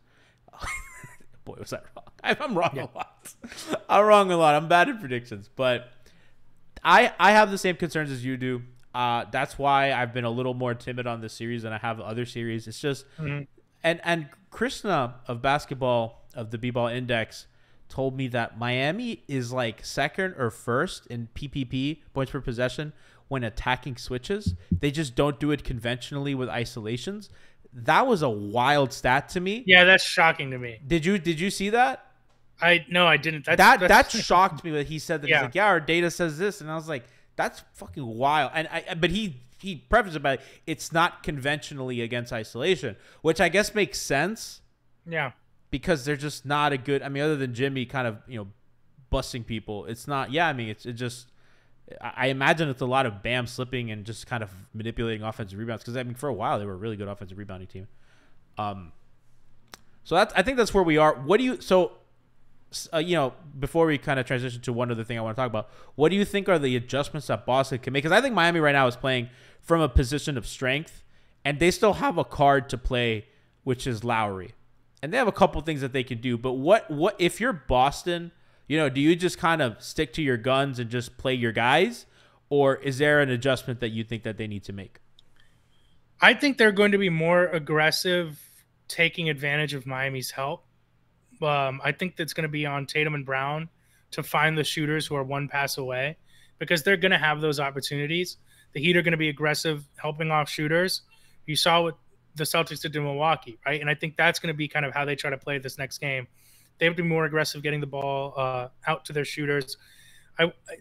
D: Boy, was that wrong. I'm wrong a lot. I'm wrong a lot. I'm bad at predictions. But I have the same concerns as you do. That's why I've been a little more timid on this series than I have other series. It's just and Krishna of basketball, of the B-Ball Index, told me that Miami is like second or first in PPP, points per possession, when attacking switches. They just don't do it conventionally with isolations. That was a wild stat to me.
E: Yeah, that's shocking to me.
D: Did you see that?
E: No, I didn't.
D: That shocked me that he said that.
E: Yeah.
D: He's like, yeah, our data says this, and I was like, that's fucking wild. But he prefaced it by, it's not conventionally against isolation, which I guess makes sense.
E: Yeah.
D: Because they're just not a good. I mean, other than Jimmy kind of, busting people, it's not. Yeah, I mean, it just. I imagine it's a lot of Bam slipping and just kind of manipulating offensive rebounds, because I mean, for a while they were a really good offensive rebounding team. So I think that's where we are. What do you? So, before we kind of transition to one other thing I want to talk about, what do you think are the adjustments that Boston can make? Because I think Miami right now is playing from a position of strength, and they still have a card to play, which is Lowry. And they have a couple things that they can do. But what if you're Boston, do you just kind of stick to your guns and just play your guys? Or is there an adjustment that you think that they need to make?
E: I think they're going to be more aggressive, taking advantage of Miami's help. I think that's going to be on Tatum and Brown to find the shooters who are one pass away, because they're going to have those opportunities. The Heat are going to be aggressive, helping off shooters. You saw what the Celtics did to Milwaukee, right? And I think that's going to be kind of how they try to play this next game. They have to be more aggressive getting the ball out to their shooters.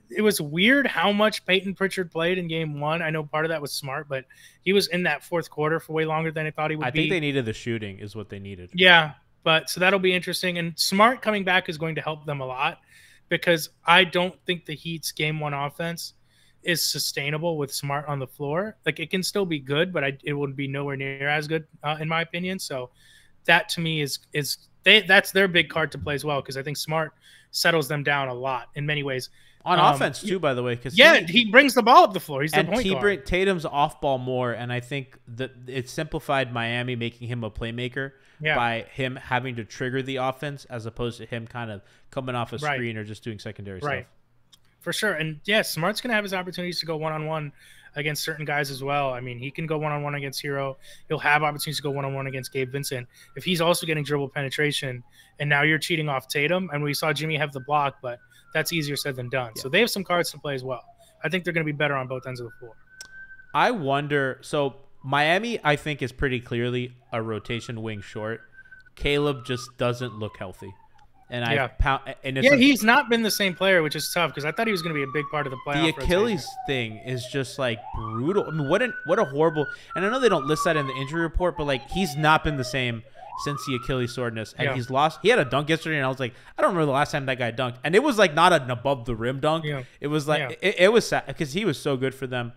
E: It was weird how much Peyton Pritchard played in game one. I know part of that was smart, but he was in that fourth quarter for way longer than I thought he would be.
D: I think they needed the shooting is what they needed.
E: Yeah, but so that'll be interesting. And Smart coming back is going to help them a lot, because I don't think the Heat's game one offense is sustainable with Smart on the floor. Like, it can still be good, but it would be nowhere near as good in my opinion. So that to me that's their big card to play as well, because I think Smart settles them down a lot in many ways.
D: On offense too, by the way.
E: He brings the ball up the floor. He's the point guard.
D: Tatum's off ball more, and I think that it simplified Miami, making him a playmaker by him having to trigger the offense as opposed to him kind of coming off a screen or just doing secondary stuff.
E: For sure. And Smart's going to have his opportunities to go one-on-one against certain guys as well. I mean, he can go one-on-one against Hero. He'll have opportunities to go one-on-one against Gabe Vincent. If he's also getting dribble penetration, and now you're cheating off Tatum, and we saw Jimmy have the block, but that's easier said than done. Yeah. So they have some cards to play as well. I think they're going to be better on both ends of the floor.
D: I wonder, so Miami, I think, is pretty clearly a rotation wing short. Caleb just doesn't look healthy. And
E: he's not been the same player, which is tough, because I thought he was going to be a big part of the playoff.
D: The Achilles thing is just like brutal. I mean, what a horrible. And I know they don't list that in the injury report, but like, he's not been the same since the Achilles soreness, and he's lost. He had a dunk yesterday, and I was like, I don't remember the last time that guy dunked, and it was like not an above the rim dunk. Yeah. It was like it was sad because he was so good for them.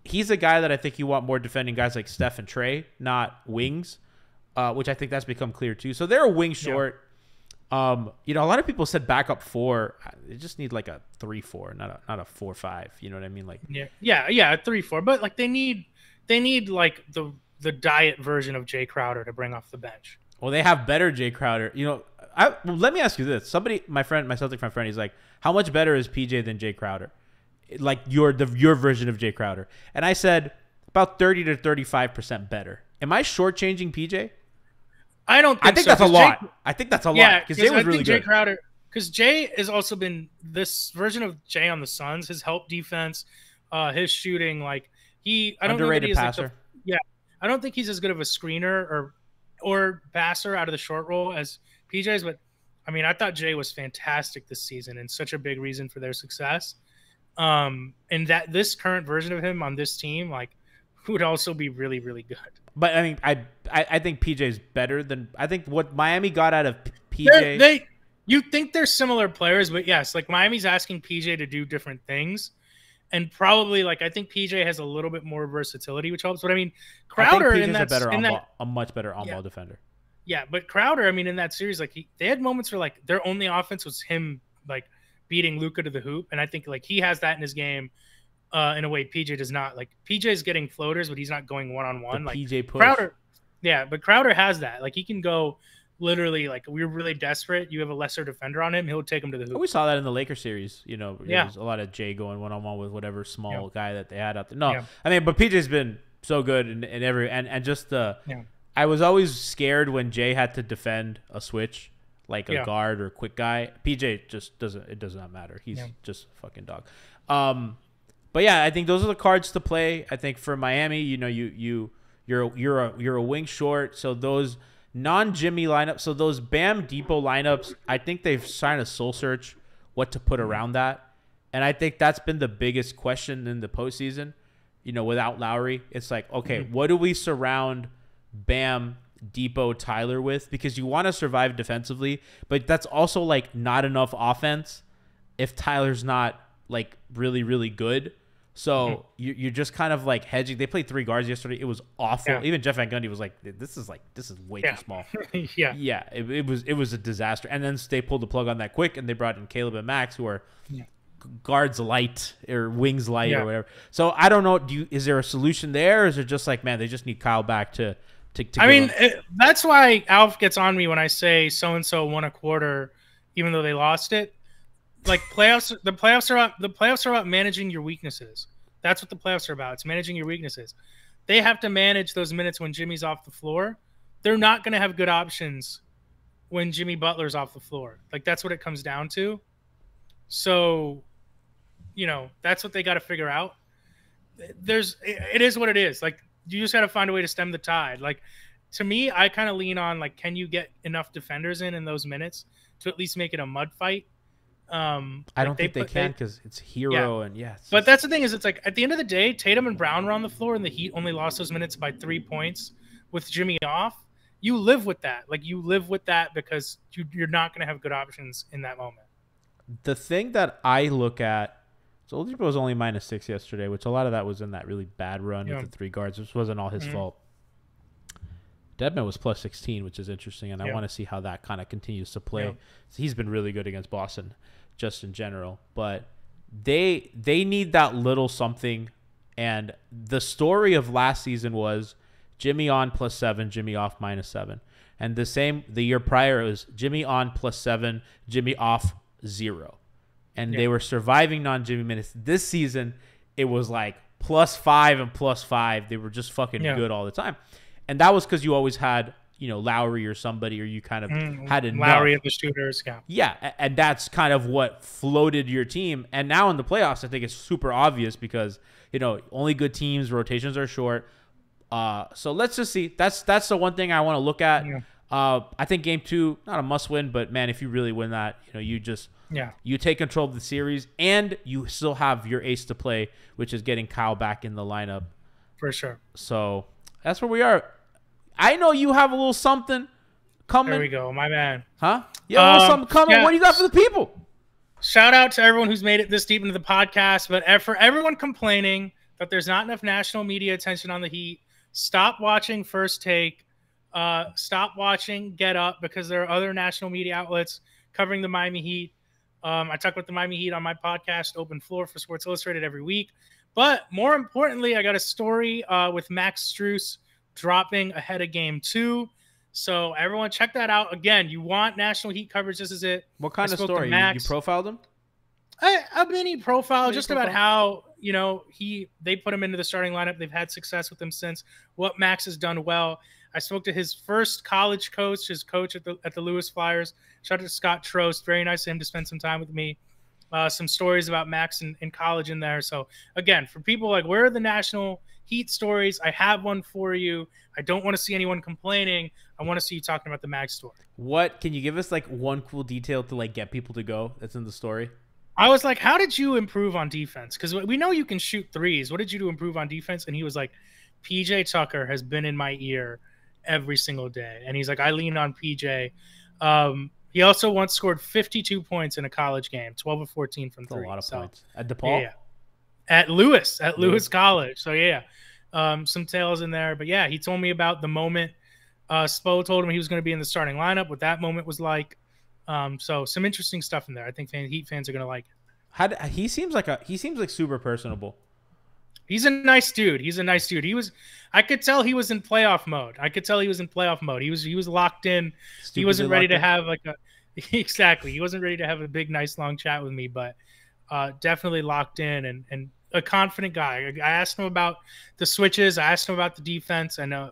D: He's a guy that I think you want more defending guys like Steph and Trey, not wings, which I think that's become clear too. So they're a wing short. Yeah. A lot of people said backup 4. They just need like a 3-4, not a 4-5. You know what I mean? Like
E: a 3-4. But like they need like the diet version of Jay Crowder to bring off the bench.
D: Well, they have better Jay Crowder. Let me ask you this: my Celtic friend, he's like, how much better is PJ than Jay Crowder? Like your version of Jay Crowder? And I said about 30 to 35% better. Am I shortchanging PJ?
E: I don't think
D: I think
E: so,
D: that's a lot. I think that's a lot because Jay was really good.
E: Jay Crowder, because Jay has also been this version of Jay on the Suns. His help defense, his shooting, I don't
D: underrated passer.
E: I don't think he's as good of a screener or passer out of the short roll as PJ's. But I mean, I thought Jay was fantastic this season and such a big reason for their success. And that this current version of him on this team, would also be really, really good.
D: But I mean, I think PJ's better than I think what Miami got out of PJ.
E: You think they're similar players, but yes, Miami's asking PJ to do different things, and probably I think PJ has a little bit more versatility, which helps. But I mean, Crowder
D: a much better on-ball defender.
E: Yeah, but Crowder, I mean, in that series, they had moments where their only offense was him beating Luka to the hoop, and I think he has that in his game. In a way, PJ does not. PJ's getting floaters, but he's not going one-on-one.
D: PJ push.
E: Crowder, but Crowder has that. He can go literally. We're really desperate. You have a lesser defender on him, he'll take him to the hoop.
D: We saw that in the Lakers series. There's a lot of Jay going one-on-one with whatever small guy that they had out there. No, I mean, but PJ's been so good and just I was always scared when Jay had to defend a switch. like a guard or a quick guy. PJ just doesn't. It does not matter. He's just a fucking dog. But yeah, I think those are the cards to play. I think for Miami, you know, you're a wing short, so those non-Jimmy lineups, so those Bam Depot lineups, I think they've signed a soul search what to put around that. And I think that's been the biggest question in the postseason. You know, without Lowry, it's like, okay, what do we surround Bam, Depot, Tyler with? Because you want to survive defensively, but that's also like not enough offense if Tyler's not like really, really good. So you're just kind of like hedging. They played 3 guards yesterday. It was awful. Yeah. Even Jeff Van Gundy was like, this is way too small. It was a disaster. And then they pulled the plug on that quick, and they brought in Caleb and Max, who are guards light or wings light or whatever. So I don't know. Is there a solution there, or is it just like, man, they just need Kyle back to I mean,
E: that's why Alf gets on me when I say so and so won a quarter, even though they lost it. Like the playoffs are about managing your weaknesses. That's what the playoffs are about. It's managing your weaknesses. They have to manage those minutes when Jimmy's off the floor. They're not going to have good options when Jimmy Butler's off the floor. Like, that's what it comes down to. So, you know, that's what they got to figure out. It is what it is. Like, you just got to find a way to stem the tide. Like, to me, I kind of lean on, like, can you get enough defenders in those minutes to at least make it a mud fight?
D: I don't think they can, because it's Hero and
E: But that's the thing, is it's like at the end of the day, Tatum and Brown were on the floor, and the Heat only lost those minutes by 3 points with Jimmy off. You live with that. Like, you live with that because you're not going to have good options in that moment.
D: The thing that I look at, so Oladipo was only -6 yesterday, which a lot of that was in that really bad run with the 3 guards, which wasn't all his fault. Dedmon was +16, which is interesting, and I want to see how that kind of continues to play. So he's been really good against Boston, just in general. But they need that little something. And the story of last season was Jimmy on +7, Jimmy off -7. And the year prior, it was Jimmy on +7, Jimmy off 0. And they were surviving non-Jimmy minutes. This season, it was like +5 and +5. They were just fucking good all the time. And that was because you always had, you know, Lowry or somebody, or you kind of had enough.
E: Lowry at the shooters,
D: yeah, and that's kind of what floated your team. And now in the playoffs, I think it's super obvious because, you know, only good teams, rotations are short. So let's just see. That's the one thing I want to look at. I think Game 2, not a must-win, but, man, if you really win that, you know, you just you take control of the series, and you still have your ace to play, which is getting Kyle back in the lineup.
E: For sure.
D: So that's where we are. I know you have a little something coming.
E: There we go, my man.
D: Huh? Yeah, a little something coming.
E: Yeah.
D: What do you got for the people?
E: Shout out to everyone who's made it this deep into the podcast. But for everyone complaining that there's not enough national media attention on the Heat, stop watching First Take. Stop watching Get Up, because there are other national media outlets covering the Miami Heat. I talk about the Miami Heat on my podcast, Open Floor, for Sports Illustrated, every week. But more importantly, I got a story with Max Strus dropping ahead of Game 2. So everyone check that out. Again, you want national Heat coverage, this is it.
D: What kind of story? You profiled him?
E: A mini profile, about how, you know, they put him into the starting lineup. They've had success with him since. What Max has done well. I spoke to his first college coach, his coach at the Lewis Flyers. Shout out to Scott Trost. Very nice of him to spend some time with me. Some stories about Max in college in there. So, again, for people like, where are the national Heat stories? I have one for you. I don't want to see anyone complaining. I want to see you talking about the Max story.
D: What can you give us, like, one cool detail to, like, get people to go that's in the story?
E: I was like, how did you improve on defense? Because we know you can shoot threes. What did you do to improve on defense? And he was like, PJ Tucker has been in my ear every single day. And he's like, I lean on PJ. He also once scored 52 points in a college game, 12 of 14 from 3.
D: That's a lot of points. At DePaul?
E: Yeah. At Lewis College. So, yeah. Some tales in there. But, yeah, he told me about the moment Spo told him he was going to be in the starting lineup, what that moment was like. So some interesting stuff in there. I think Heat fans are going to like it.
D: He seems like super personable.
E: He's a nice dude. I could tell he was in playoff mode. He was locked in. He wasn't ready to have he wasn't ready to have a big, nice, long chat with me, but definitely locked in and a confident guy. I asked him about the switches. I asked him about the defense, and I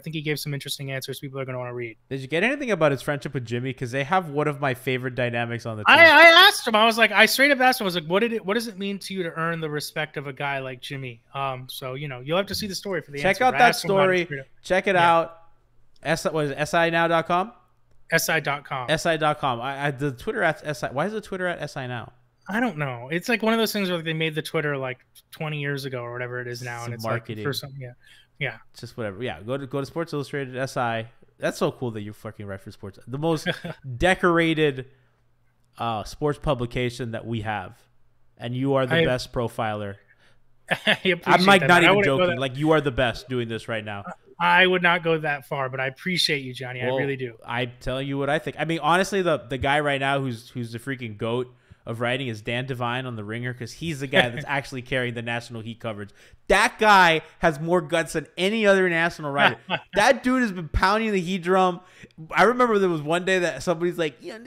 E: think he gave some interesting answers people are going to want to read.
D: Did you get anything about his friendship with Jimmy? Because they have one of my favorite dynamics on the team.
E: I asked him. I was like, I straight up asked him. I was like, what does it mean to you to earn the respect of a guy like Jimmy? So you'll have to see the story for the
D: Check
E: answer.
D: out that story. Check it out. What is it, SINow.com?
E: SI.com.
D: SI.com. The Twitter at SI. Why is the Twitter at SI now?
E: I don't know. It's like one of those things where they made the Twitter like 20 years ago or whatever it is now, and it's
D: marketing.
E: like for some, yeah.
D: It's just whatever. Yeah, go to Sports Illustrated SI. That's so cool that you fucking write for sports. The most decorated sports publication that we have, and you are the best profiler. I'm like not even joking. Like you are the best doing this right now.
E: I would not go that far, but I appreciate you, Johnny.
D: Well,
E: I really do.
D: I'm telling you what I think. I mean, honestly, the guy right now who's the freaking GOAT of writing is Dan Devine on The Ringer, because he's the guy that's actually carrying the national Heat coverage. That guy has more guts than any other national writer. That dude has been pounding the Heat drum. I remember there was one day that somebody's like, yeah,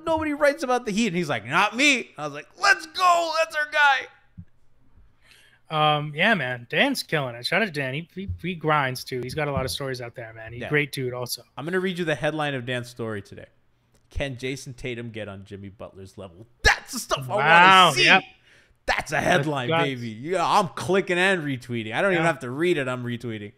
D: nobody writes about the Heat. And he's like, not me. I was like, let's go. That's our guy.
E: Yeah, man. Dan's killing it. Shout out to Dan. He grinds too. He's got a lot of stories out there, man. He's a great dude also.
D: I'm going to read you the headline of Dan's story today. Can Jason Tatum get on Jimmy Butler's level? That's the stuff I want to see. Yep. That's a headline, baby. Yeah, I'm clicking and retweeting. I don't even have to read it. I'm retweeting.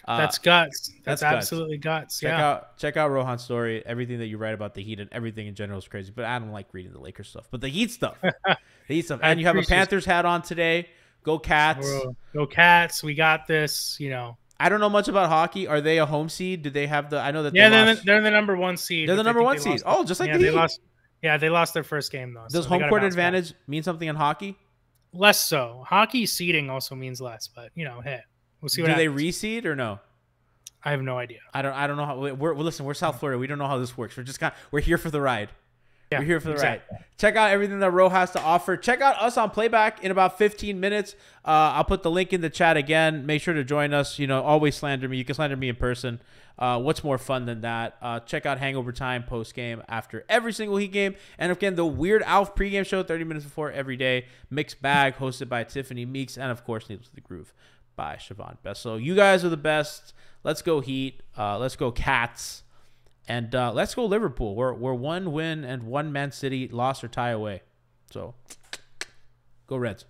E: That's guts. That's absolutely guts.
D: Check out Rohan's story. Everything that you write about the Heat and everything in general is crazy. But I don't like reading the Lakers stuff. But the Heat stuff. And you have a Panthers hat on today. Go Cats.
E: Go Cats. We got this,
D: I don't know much about hockey. Are they a home seed? Did they have I know that
E: they're the number one seed.
D: They're the number one seed. Oh, just like the Heat.
E: They lost their first game though.
D: Does home court advantage mean something in hockey?
E: Less so. Hockey seeding also means less, but hey, we'll see what happens.
D: Do they reseed or no?
E: I have no idea.
D: I don't know how. We're South Florida. We don't know how this works. We're here for the ride. Yeah, we're here for the ride. Check out everything that Ro has to offer. Check out us on Playback in about 15 minutes. I'll put the link in the chat again. Make sure to join us. Always slander me. You can slander me in person. What's more fun than that? Check out Hangover Time post-game after every single Heat game. And again, the Weird Alf pregame show 30 minutes before every day. Mixed Bag hosted by Tiffany Meeks. And, of course, Needles to the Groove by Siobhan Best. So you guys are the best. Let's go Heat. Let's go Cats. And let's go Liverpool. We're one win and one Man City loss or tie away. So go Reds.